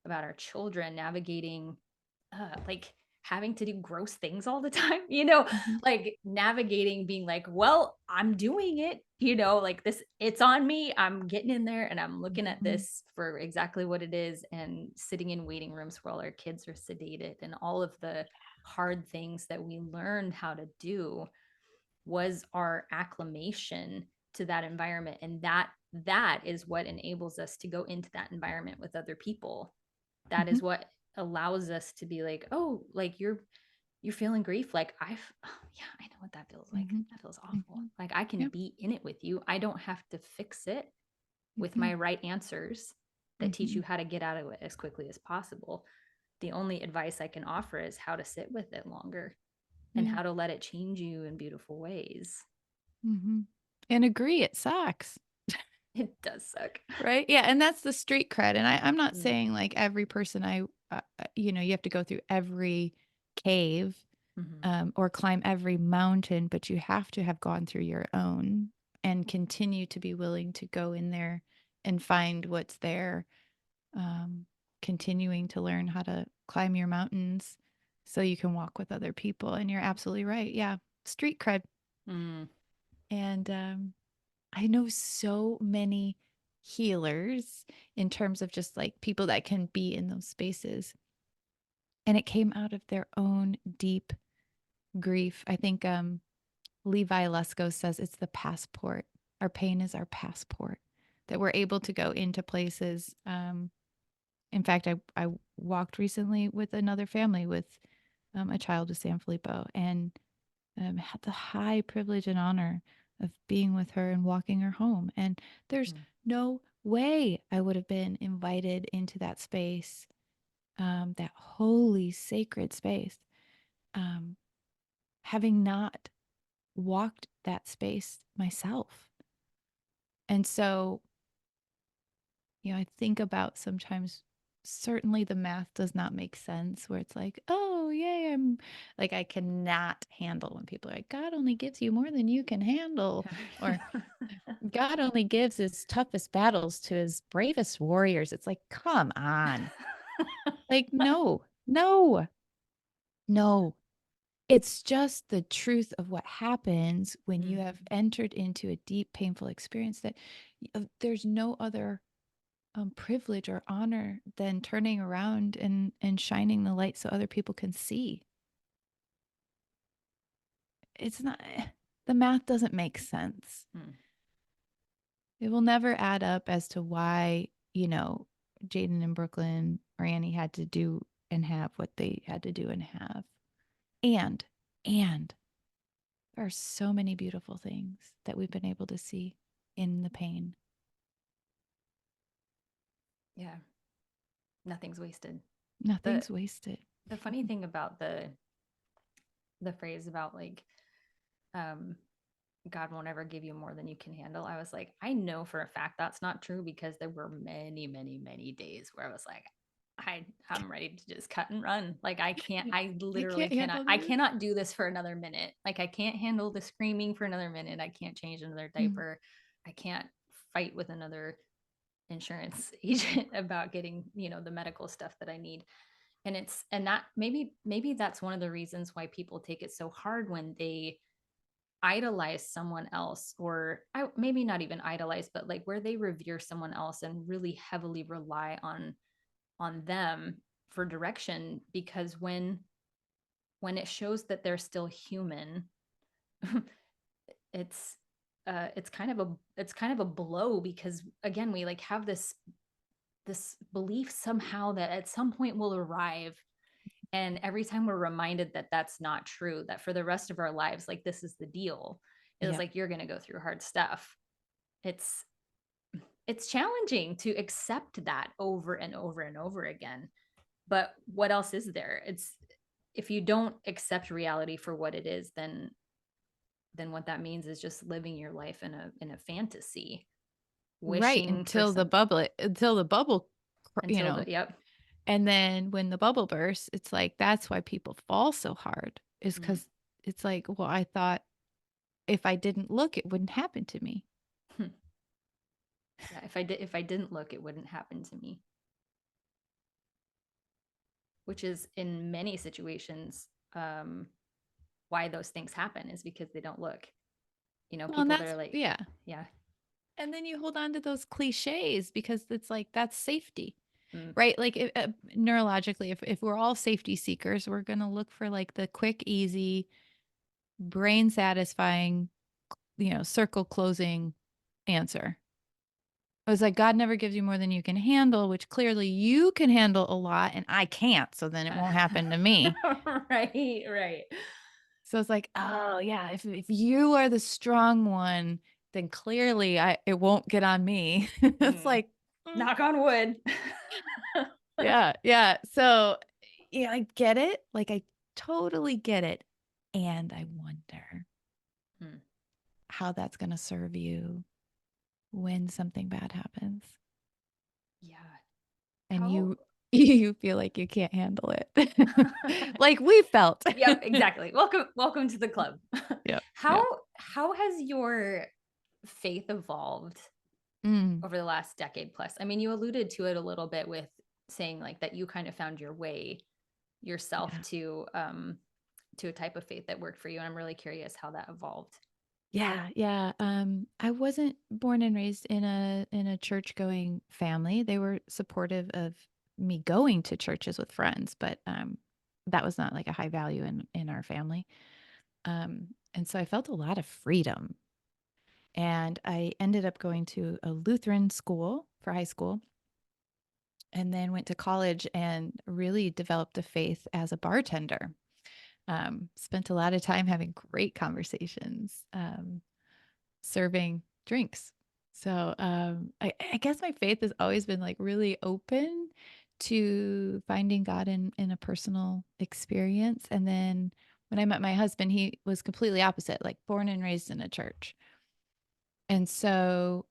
about our children, navigating like having to do gross things all the time, like navigating being like, well, I'm doing it, like this, it's on me. I'm getting in there and I'm looking at this for exactly what it is, and sitting in waiting rooms where all our kids are sedated, and all of the hard things that we learned how to do was our acclimation to that environment. And that is what enables us to go into that environment with other people. That is what allows us to be like, oh, like you're feeling grief. Like I know what that feels like. That feels awful. Like I can be in it with you. I don't have to fix it with my right answers that teach you how to get out of it as quickly as possible. The only advice I can offer is how to sit with it longer and how to let it change you in beautiful ways. And agree, it sucks. It does suck. Right. Yeah. And that's the street cred. And I'm not saying like every person you have to go through every cave or climb every mountain, but you have to have gone through your own and continue to be willing to go in there and find what's there. Continuing to learn how to climb your mountains so you can walk with other people. And you're absolutely right. Yeah. Street cred. And I know so many healers in terms of just like people that can be in those spaces. And it came out of their own deep grief. I think Levi Lusko says it's the passport our pain is our passport, that we're able to go into places. In fact, I walked recently with another family with a child with Sanfilippo, and had the high privilege and honor of being with her and walking her home. And there's no way I would have been invited into that space, that holy, sacred space, having not walked that space myself. And so, I think about sometimes, certainly the math does not make sense, where it's like, oh, yay, I'm like, I cannot handle when people are like, God only gives you more than you can handle, or God only gives his toughest battles to his bravest warriors. It's like, come on. Like, no. It's just the truth of what happens when you have entered into a deep, painful experience, that there's no other privilege or honor than turning around and shining the light so other people can see. It's not, the math doesn't make sense. It will never add up as to why, Jaden and Brooklyn or Annie had to do and have what they had to do and have. And there are so many beautiful things that we've been able to see in the pain. Yeah. Nothing's wasted. Nothing's wasted. The funny thing about the phrase about like, God won't ever give you more than you can handle. I was like, I know for a fact that's not true, because there were many, many, many days where I was like, I'm ready to just cut and run. Like, I literally cannot do this for another minute. Like, I can't handle the screaming for another minute. I can't change another diaper. I can't fight with another insurance agent about getting, the medical stuff that I need. And that maybe that's one of the reasons why people take it so hard when they idolize someone else, or maybe not even idolize, but like where they revere someone else and really heavily rely on them for direction, because when it shows that they're still human, it's kind of a blow, because again, we like have this belief somehow that at some point we'll arrive. And every time we're reminded that that's not true, that for the rest of our lives, like, this is the deal. It's like, you're going to go through hard stuff. It's challenging to accept that over and over and over again. But what else is there? If you don't accept reality for what it is, then what that means is just living your life in a fantasy. Right, until the bubble, yep. And then when the bubble bursts, it's like, that's why people fall so hard, is because it's like, well, I thought if I didn't look, it wouldn't happen to me. Yeah, if I didn't look, it wouldn't happen to me. Which is, in many situations, why those things happen, is because they don't look. People that are like, yeah. And then you hold on to those cliches because it's like, that's safety. Right? Like, neurologically, if we're all safety seekers, we're going to look for like the quick, easy, brain satisfying, circle closing answer. I was like, God never gives you more than you can handle, which clearly you can handle a lot and I can't. So then it won't happen to me. Right. So it's like, oh yeah, if you are the strong one, then clearly it won't get on me. It's like, knock on wood. Yeah. So, I get it. Like, I totally get it. And I wonder how that's going to serve you when something bad happens. Yeah. And you feel like you can't handle it. Like we felt. Yep, exactly. Welcome to the club. Yep. How has your faith evolved over the last decade plus? I mean, you alluded to it a little bit with saying like that you kind of found your way yourself to a type of faith that worked for you. And I'm really curious how that evolved. Yeah. I wasn't born and raised in a church going family. They were supportive of me going to churches with friends, but that was not like a high value in our family. And so I felt a lot of freedom. And I ended up going to a Lutheran school for high school, and then went to college and really developed a faith as a bartender. Spent a lot of time having great conversations, serving drinks. So I guess my faith has always been like really open to finding God in a personal experience. And then when I met my husband, he was completely opposite, like born and raised in a church. And so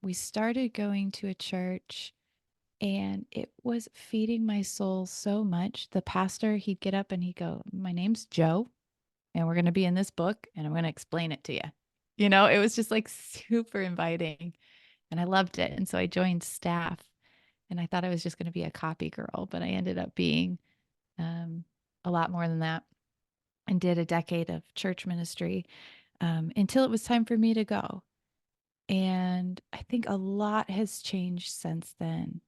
we started going to a church, and it was feeding my soul so much. The pastor, he'd get up and he'd go, "My name's Joe, and we're going to be in this book, and I'm going to explain it to you." You know, it was just like super inviting, and I loved it. And so I joined staff, and I thought I was just going to be a copy girl, but I ended up being a lot more than that, and did a decade of church ministry until it was time for me to go. And I think a lot has changed since then.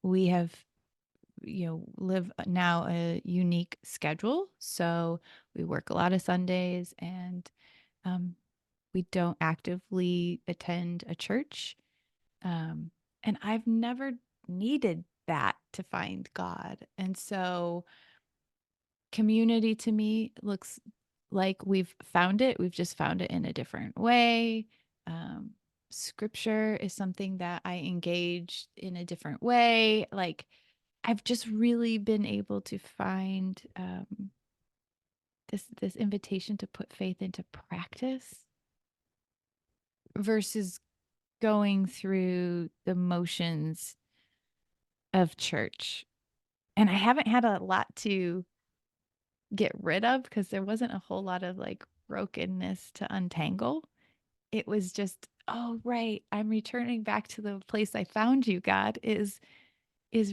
We have, live now a unique schedule. So we work a lot of Sundays, and we don't actively attend a church. And I've never needed that to find God. And so community to me looks like we've found it. We've just found it in a different way. Scripture is something that I engage in a different way. Like, I've just really been able to find this invitation to put faith into practice versus going through the motions of church. And I haven't had a lot to get rid of because there wasn't a whole lot of like brokenness to untangle. It was just, oh, right, I'm returning back to the place I found you. God is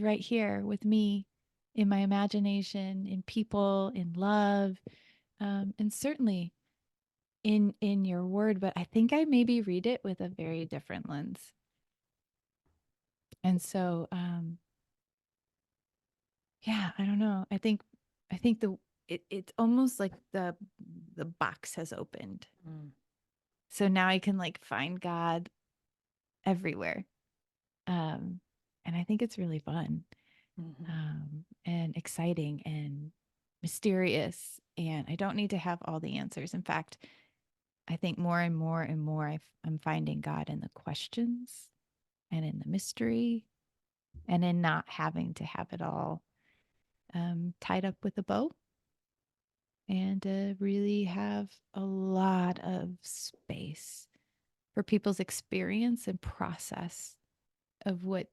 right here with me in my imagination, in people, in love, and certainly in your word. But I think I maybe read it with a very different lens. And so, yeah, I don't know. I think it's almost like the box has opened. So now I can like find God everywhere. And I think it's really fun, and exciting and mysterious. And I don't need to have all the answers. In fact, I think more and more and more I'm finding God in the questions and in the mystery and in not having to have it all tied up with a bow, and really have a lot of space for people's experience and process of what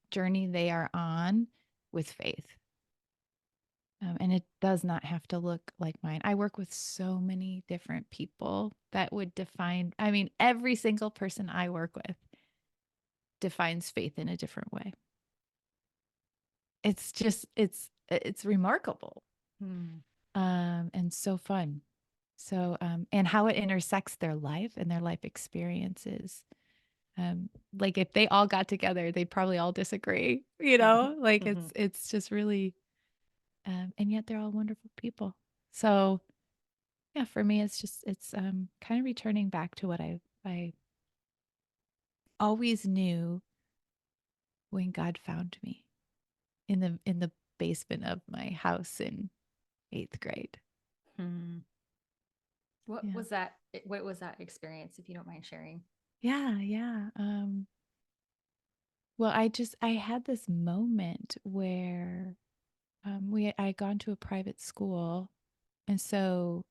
journey they are on with faith. And it does not have to look like mine. I work with so many different people that would define, I mean, every single person I work with defines faith in a different way. It's just, it's remarkable. And so fun. So, and how it intersects their life and their life experiences. Like if they all got together, they'd probably all disagree, like it's just really, and yet they're all wonderful people. So yeah, for me, it's kind of returning back to what I always knew when God found me in the basement of my house in 8th grade. What was that? What was that experience, if you don't mind sharing? Yeah. Well, I had this moment where I had gone to a private school, and so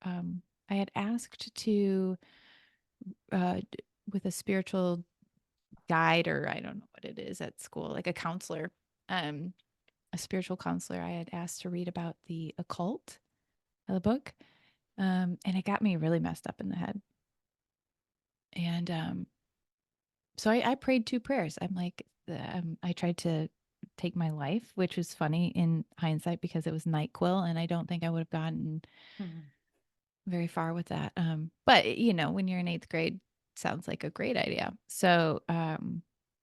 I had asked to with a spiritual guide, or I don't know what it is at school, like a counselor, a spiritual counselor. I had asked to read about the occult, the book, and it got me really messed up in the head. And so I prayed 2 prayers. I'm like, I tried to take my life, which was funny in hindsight because it was NyQuil, and I don't think I would have gotten very far with that. But when you're in 8th grade, sounds like a great idea. So I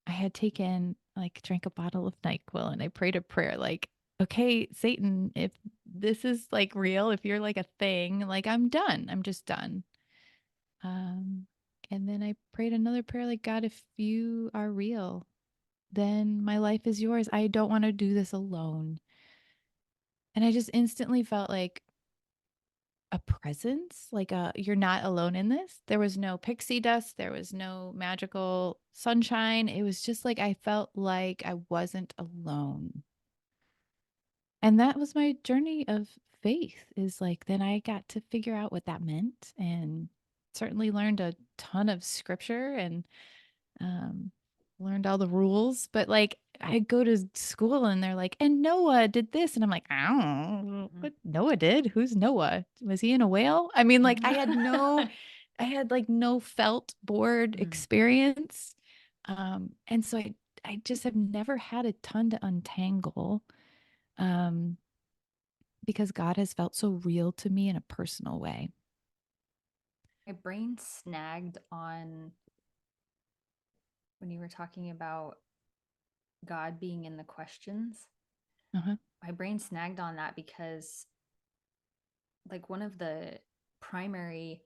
had drank a bottle of NyQuil, and I prayed a prayer like, okay, Satan, if this is like real, if you're like a thing, like I'm done. I'm just done. And then I prayed another prayer like, God, if you are real, then my life is yours. I don't want to do this alone. And I just instantly felt like a presence, like you're not alone in this. There was no pixie dust. There was no magical sunshine. It was just like I felt like I wasn't alone. And that was my journey of faith, is like, then I got to figure out what that meant, and certainly learned a ton of scripture and um, learned all the rules. But like, I go to school and they're like, and Noah did this. And I'm like, I don't know what Noah did. Who's Noah? Was he in a whale? I mean, like, I had like no felt board experience. And so I just have never had a ton to untangle. Because God has felt so real to me in a personal way. My brain snagged on when you were talking about God being in the questions. Uh-huh. My brain snagged on that because like one of the primary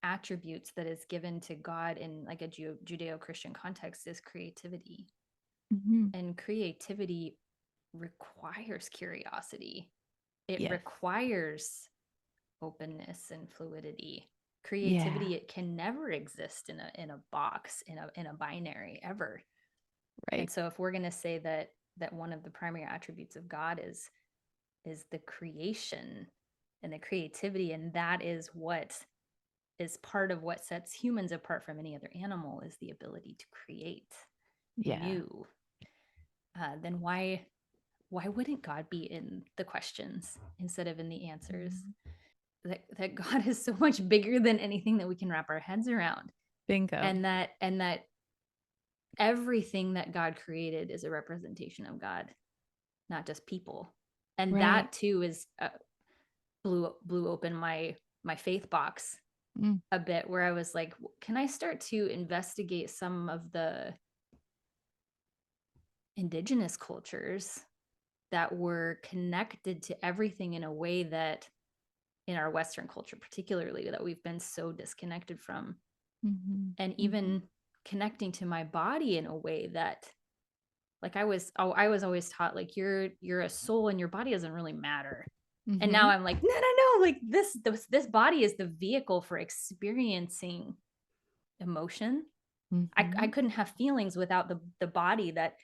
attributes that is given to God in like a Judeo-Christian context is creativity. Mm-hmm. And creativity requires curiosity. It Yes. requires openness and fluidity. Creativity, Yeah. it can never exist in a box, in a binary ever. Right. And so if we're going to say that one of the primary attributes of God is the creation and the creativity, and that is what is part of what sets humans apart from any other animal, is the ability to create new, then why wouldn't God be in the questions instead of in the answers? That God is so much bigger than anything that we can wrap our heads around. Bingo. And that everything that God created is a representation of God, not just people. And Right. that too is blew open my faith box a bit, where I was like, can I start to investigate some of the indigenous cultures that were connected to everything in a way that in our Western culture, particularly, that we've been so disconnected from. And even connecting to my body in a way that, like, I was always taught, like, you're a soul and your body doesn't really matter. And now I'm like, no, like this body is the vehicle for experiencing emotion. I couldn't have feelings without the body. That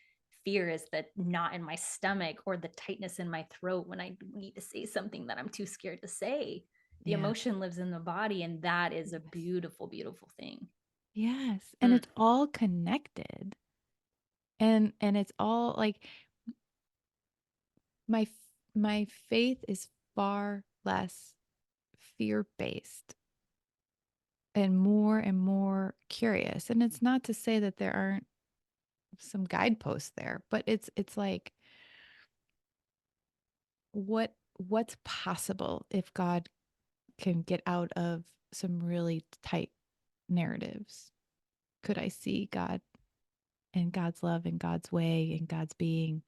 fear is the knot in my stomach or the tightness in my throat when I need to say something that I'm too scared to say. The emotion lives in the body, and that is a beautiful, beautiful thing. Yes. And it's all connected. And it's all like, my faith is far less fear-based and more curious. And it's not to say that there aren't some guideposts there, but it's like, what's possible if God can get out of some really tight narratives? Could I see God and God's love and God's way and God's being?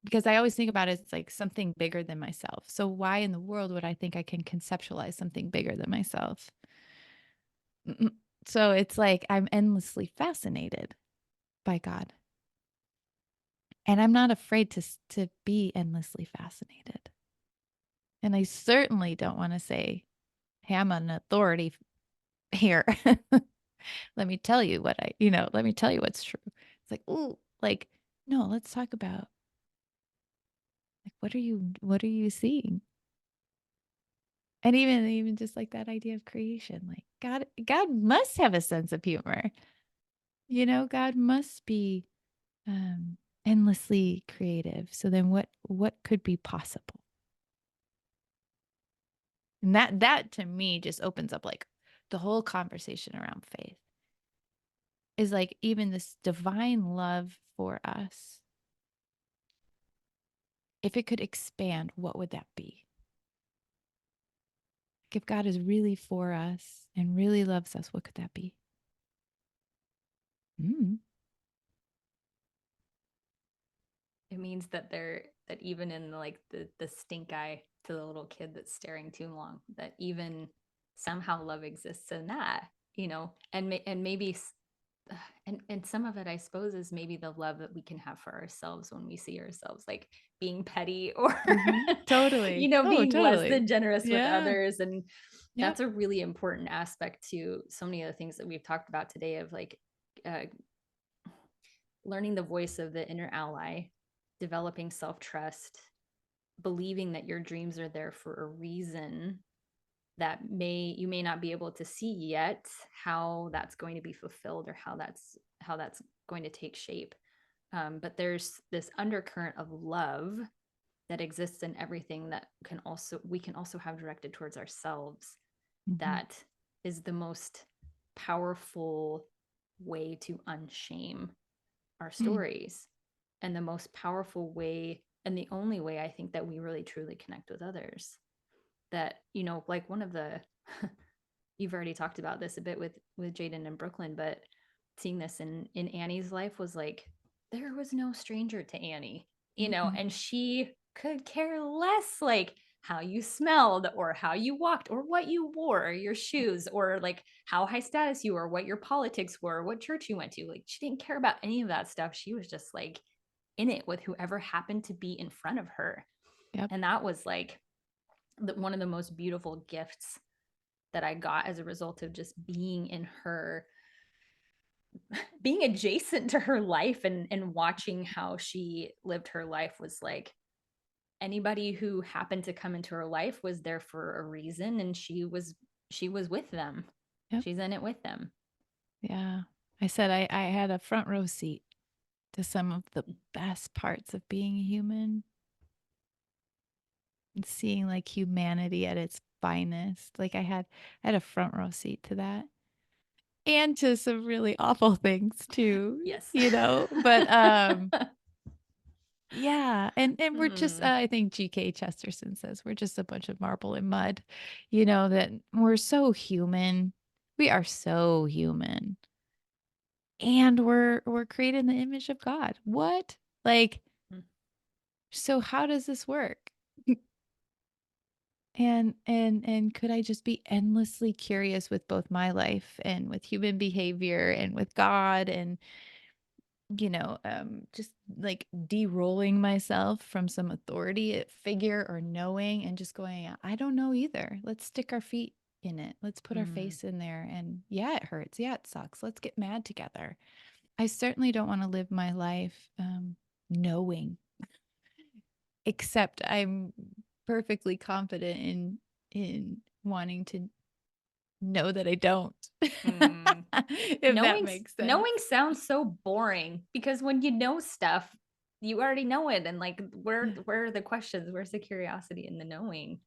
Because I always think about it as like something bigger than myself. So why in the world would I think I can conceptualize something bigger than myself? So it's like I'm endlessly fascinated by God. And I'm not afraid to be endlessly fascinated. And I certainly don't want to say, hey, I'm an authority here. Let me tell you let me tell you what's true. It's like, ooh, like, no, let's talk about, like, what are you seeing? And even just like that idea of creation, like God must have a sense of humor. God must be endlessly creative. So then what could be possible? And that to me just opens up like the whole conversation around faith. Is like, even this divine love for us, if it could expand, what would that be? Like, if God is really for us and really loves us, what could that be? It means that that even in like the stink eye to the little kid that's staring too long, that even somehow love exists in that, you know, and maybe and some of it, I suppose, is maybe the love that we can have for ourselves when we see ourselves like being petty or, Totally. you know, Oh, being less totally. than generous with Yeah. others. And Yep. that's a really important aspect to so many of the things that we've talked about today of like learning the voice of the inner ally, developing self-trust, believing that your dreams are there for a reason, that you may not be able to see yet how that's going to be fulfilled or how that's going to take shape. But there's this undercurrent of love that exists in everything that we can also have directed towards ourselves. That is the most powerful way to unshame our stories, and the most powerful way, and the only way I think that we really truly connect with others. That, you know, like one of the you've already talked about this a bit with Jaden in Brooklyn, but seeing this in Annie's life was like, there was no stranger to Annie, you know, and she could care less like how you smelled or how you walked or what you wore, your shoes, or like how high status you were, what your politics were, what church you went to. Like she didn't care about any of that stuff. She was just like in it with whoever happened to be in front of her. Yep. And that was like one of the most beautiful gifts that I got as a result of just being in her, being adjacent to her life and watching how she lived her life. Was like anybody who happened to come into her life was there for a reason, and she was with them. Yep. She's in it with them. Yeah. I said I had a front row seat to some of the best parts of being a human. And seeing like humanity at its finest. Like I had a front row seat to that. And to some really awful things too. Yes. You know, but yeah. And we're just I think G.K. Chesterton says we're just a bunch of marble and mud, you know, that we're so human. We are so human. And we're created in the image of God. What? Like, so how does this work? And could I just be endlessly curious with both my life and with human behavior and with God, and you know, just like de-rolling myself from some authority figure or knowing, and just going, I don't know either. Let's stick our feet in it. Let's put our face in there. And yeah, it hurts. Yeah, it sucks. Let's get mad together. I certainly don't want to live my life knowing, except I'm perfectly confident in wanting to know that I don't. If that makes sense. Knowing sounds so boring, because when you know stuff, you already know it. And like, where are the questions? Where's the curiosity in the knowing?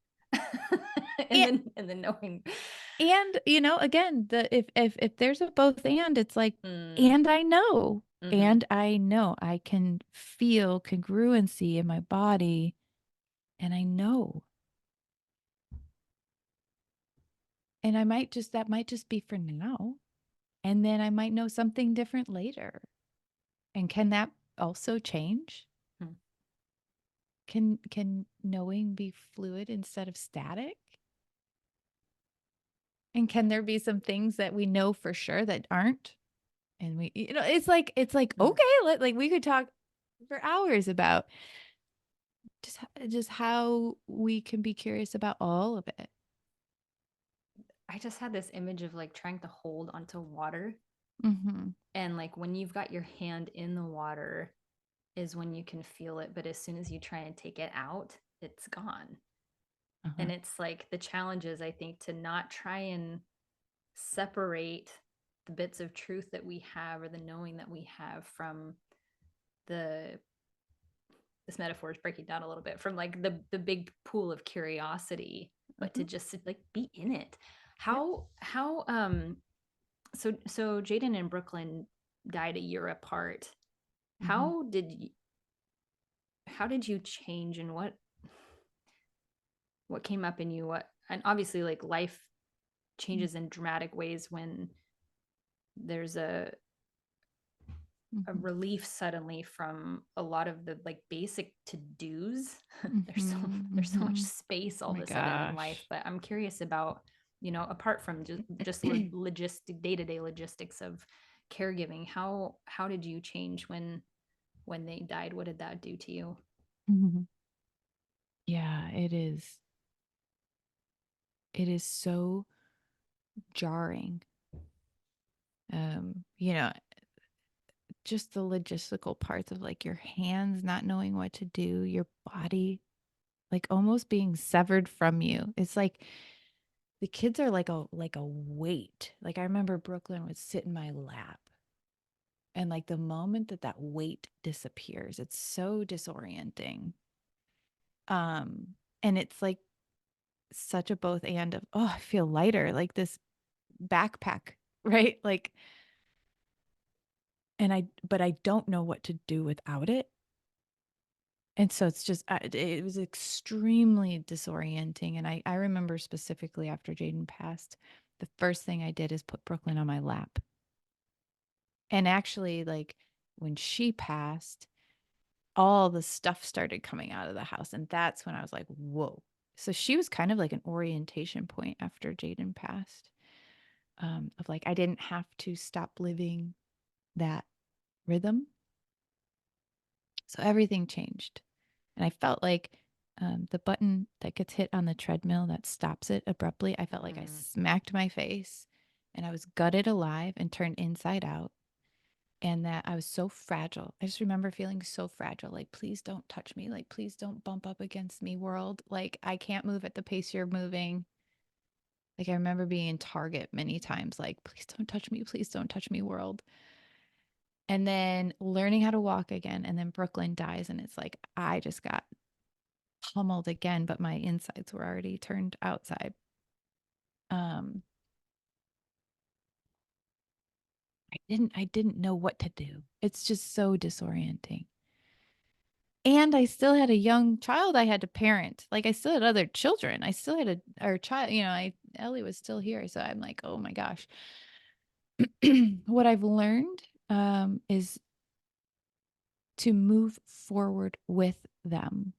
and the knowing. And you know, again, if there's a both and, it's like, and I know, and I know I can feel congruency in my body, and I know. And that might just be for now. And then I might know something different later. And can that also change? Can knowing be fluid instead of static? And can there be some things that we know for sure that aren't? And we, you know, it's like, okay, like we could talk for hours about just how we can be curious about all of it. I just had this image of like trying to hold onto water. And like when you've got your hand in the water is when you can feel it. But as soon as you try and take it out, it's gone. And it's like the challenge is, I think, to not try and separate the bits of truth that we have, or the knowing that we have, from this metaphor is breaking down a little bit, from like the big pool of curiosity, but to just like be in it. So Jaden and Brooklyn died a year apart. How did you change, and what came up in you? And obviously like life changes in dramatic ways when there's a relief suddenly from a lot of the like basic to-dos. There's so much space all of a sudden in life. But I'm curious about you know, apart from just logistic day-to-day logistics of caregiving, how did you change when they died? What did that do to you? Mhm. Yeah, it is. It is so jarring. You know, just the logistical parts of like your hands not knowing what to do, your body like almost being severed from you. It's like the kids are like a weight. Like I remember Brooklyn would sit in my lap. And like the moment that weight disappears, it's so disorienting. And it's like such a both and of, oh, I feel lighter, like this backpack, right? Like, but I don't know what to do without it. And so it's just, it was extremely disorienting. And I remember specifically after Jaden passed, the first thing I did is put Brooklyn on my lap. And actually, like when she passed, all the stuff started coming out of the house. And that's when I was like, whoa. So she was kind of like an orientation point after Jaden passed, of like, I didn't have to stop living that rhythm. So everything changed. And I felt like the button that gets hit on the treadmill that stops it abruptly, I felt like I smacked my face and I was gutted alive and turned inside out. And that I was so fragile. I just remember feeling so fragile. Like, please don't touch me. Like, please don't bump up against me, world. Like, I can't move at the pace you're moving. Like, I remember being in Target many times, like, please don't touch me. Please don't touch me, world. And then learning how to walk again. And then Brooklyn dies. And it's like, I just got pummeled again, but my insides were already turned outside. I didn't know what to do. It's just so disorienting. And I still had a young child I had to parent. Like I still had other children. I still had our child, you know, Ellie was still here. So I'm like, oh my gosh. What I've learned is to move forward with them.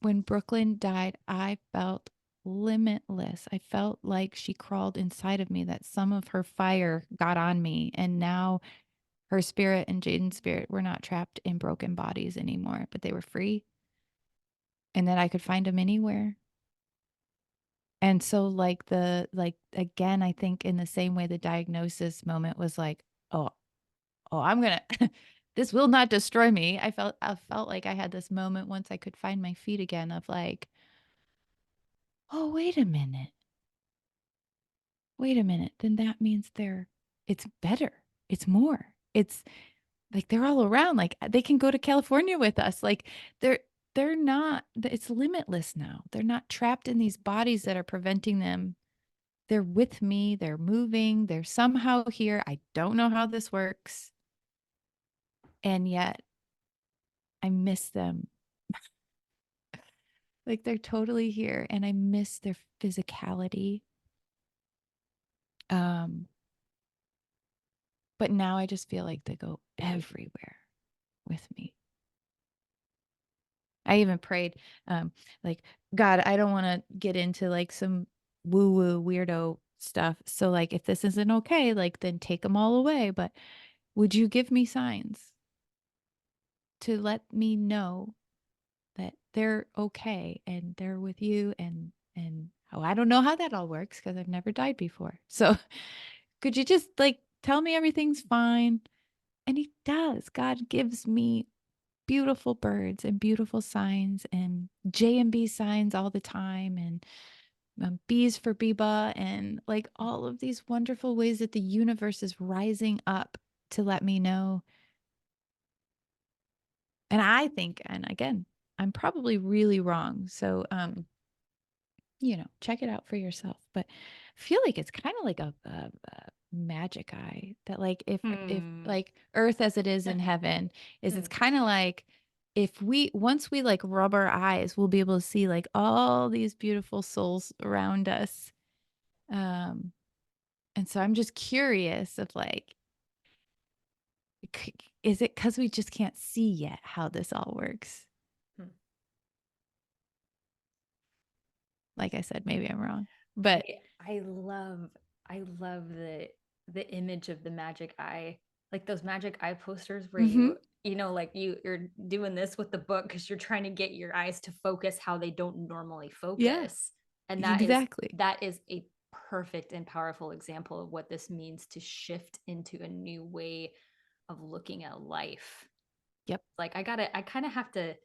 When Brooklyn died, I felt limitless. I felt like she crawled inside of me, that some of her fire got on me. And now her spirit and Jaden's spirit were not trapped in broken bodies anymore, but they were free. And that I could find them anywhere. And so like again, I think in the same way the diagnosis moment was like, oh, I'm going to, this will not destroy me. I felt like I had this moment once I could find my feet again of like, oh, wait a minute. Then that means it's better. It's more. It's like, they're all around. Like they can go to California with us. Like they're not, it's limitless now. They're not trapped in these bodies that are preventing them. They're with me. They're moving. They're somehow here. I don't know how this works. And yet I miss them. Like they're totally here and I miss their physicality. But now I just feel like they go everywhere with me. I even prayed, like, God, I don't want to get into like some woo-woo weirdo stuff. So like, if this isn't okay, like then take them all away. But would you give me signs to let me know that they're okay and they're with you and oh, I don't know how that all works because I've never died before. So could you just like tell me everything's fine? And he does. God gives me beautiful birds and beautiful signs and J and B signs all the time and B's for Biba and like all of these wonderful ways that the universe is rising up to let me know. And I think, and again, I'm probably really wrong. So, you know, check it out for yourself. But I feel like it's kind of like a magic eye that like if like earth as it is in heaven is it's kind of like if once we like rub our eyes, we'll be able to see like all these beautiful souls around us. And so I'm just curious of like, is it because we just can't see yet how this all works? Like I said, maybe I'm wrong. But I love the image of the magic eye, like those magic eye posters where mhm, you know, like you're doing this with the book because you're trying to get your eyes to focus how they don't normally yeah, focus. And exactly. that is a perfect and powerful example of what this means to shift into a new way of looking at life. Yep. Like I kind of have to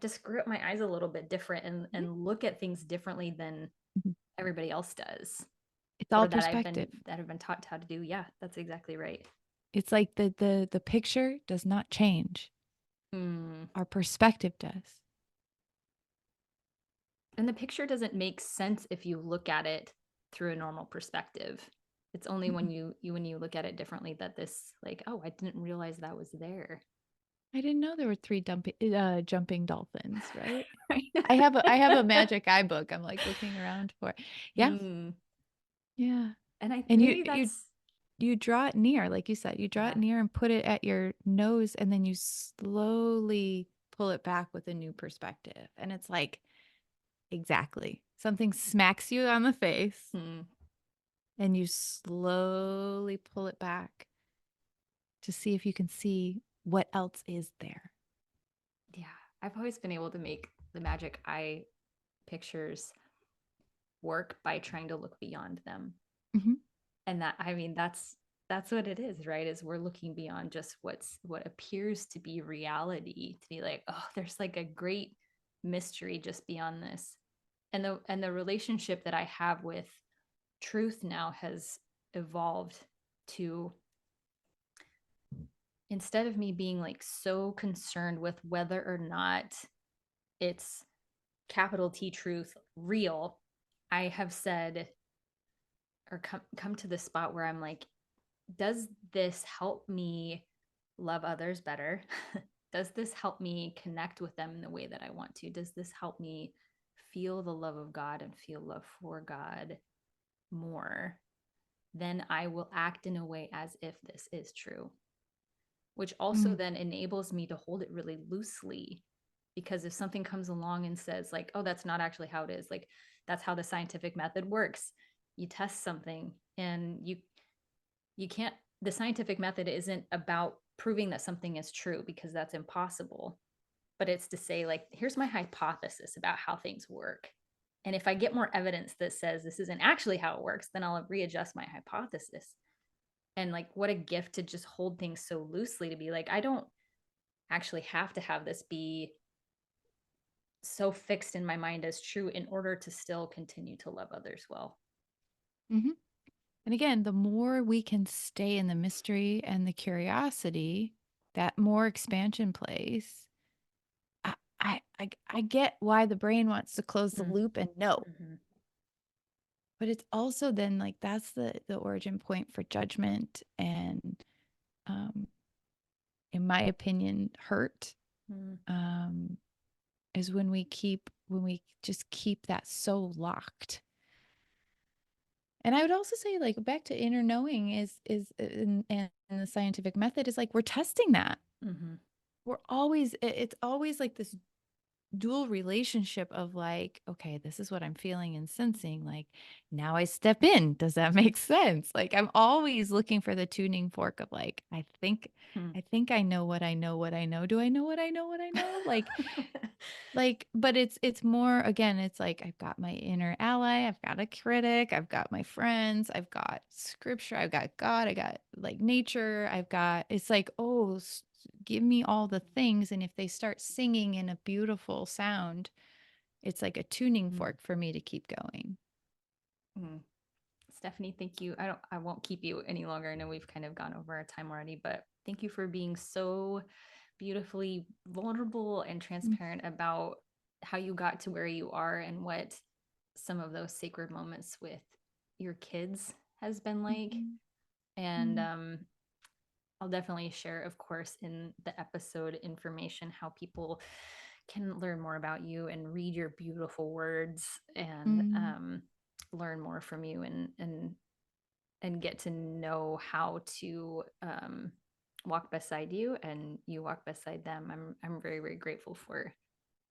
screw up my eyes a little bit different Mhm, and look at things differently than mhm. everybody else does, It's or all perspective. that I've been taught how to do. Yeah, that's exactly right. It's like the picture does not change. Mm. Our perspective does. And the picture doesn't make sense if you look at it through a normal perspective. It's only Mhm. when you look at it differently that this, like, oh, I didn't realize that was there. I didn't know there were three jumping dolphins, right? Right. I have a magic eye book. I'm like looking around for. Yeah. Mm. Yeah. And And maybe that's you draw it near, like you said, you draw it yeah. near and put it at your nose, and then you slowly pull it back with a new perspective. And it's like, exactly. Something smacks you on the face, Hmm. and you slowly pull it back to see if you can see what else is there. Yeah, I've always been able to make the magic eye pictures work by trying to look beyond them. Mhm. And that, I mean, that's what it is, right? Is we're looking beyond just what appears to be reality, to be like, oh, there's like a great mystery just beyond this. And the relationship that I have with truth now has evolved to, instead of me being like so concerned with whether or not it's capital T truth real, I have said, or come to the spot where I'm like, does this help me love others better? Does this help me connect with them in the way that I want to? Does this help me feel the love of God and feel love for God more? Then I will act in a way as if this is true, which also Mm. then enables me to hold it really loosely. Because if something comes along and says, like, oh, that's not actually how it is, like, that's how the scientific method works. You test something and you can't, the scientific method isn't about proving that something is true because that's impossible, but it's to say, like, here's my hypothesis about how things work, and if I get more evidence that says this isn't actually how it works, then I'll readjust my hypothesis. And like, what a gift to just hold things so loosely, to be like, I don't actually have to have this be so fixed in my mind as true in order to still continue to love others well. Mhm. And again, the more we can stay in the mystery and the curiosity, that more expansion plays. I get why the brain wants to close the loop and no, Mm-hmm. but it's also then like that's the origin point for judgment and, um, in my opinion, hurt. Mm-hmm. Um, is when we just keep that so locked. And I would also say, like, back to inner knowing is in the scientific method is like we're testing that. Mm-hmm. We're always it's always like this dual relationship of like, okay, this is what I'm feeling and sensing. Like now I step in. Does that make sense? Like I'm always looking for the tuning fork of like, I think I know what I know what I know. Do I know what I know what I know? Like, but it's more, again, it's like I've got my inner ally, I've got a critic, I've got my friends, I've got scripture, I've got God, I got like nature, I've got, it's like, oh, give me all the things. And if they start singing in a beautiful sound, it's like a tuning fork for me to keep going. Mm-hmm. Stefanie, thank you. I won't keep you any longer. I know we've kind of gone over our time already, but thank you for being so beautifully vulnerable and transparent about how you got to where you are and what some of those sacred moments with your kids has been like. Mhm. And Mm. I'll definitely share, of course, in the episode information how people can learn more about you and read your beautiful words and Mm. learn more from you and get to know how to walk beside you and you walk beside them. I'm very, very grateful for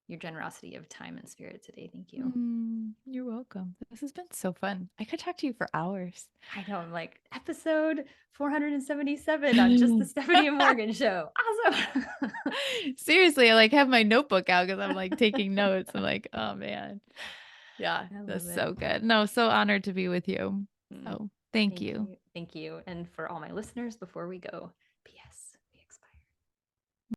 your generosity of time and spirit today. Thank you. You're welcome. This has been so fun. I could talk to you for hours. I know. I'm like, episode 477 on just the Stefanie and Morgan show. Awesome. Seriously, I like have my notebook out because I'm like taking notes. I'm like, oh man. Yeah, that's so good. No, so honored to be with you. So thank you. Thank you. And for all my listeners, before we go, P.S.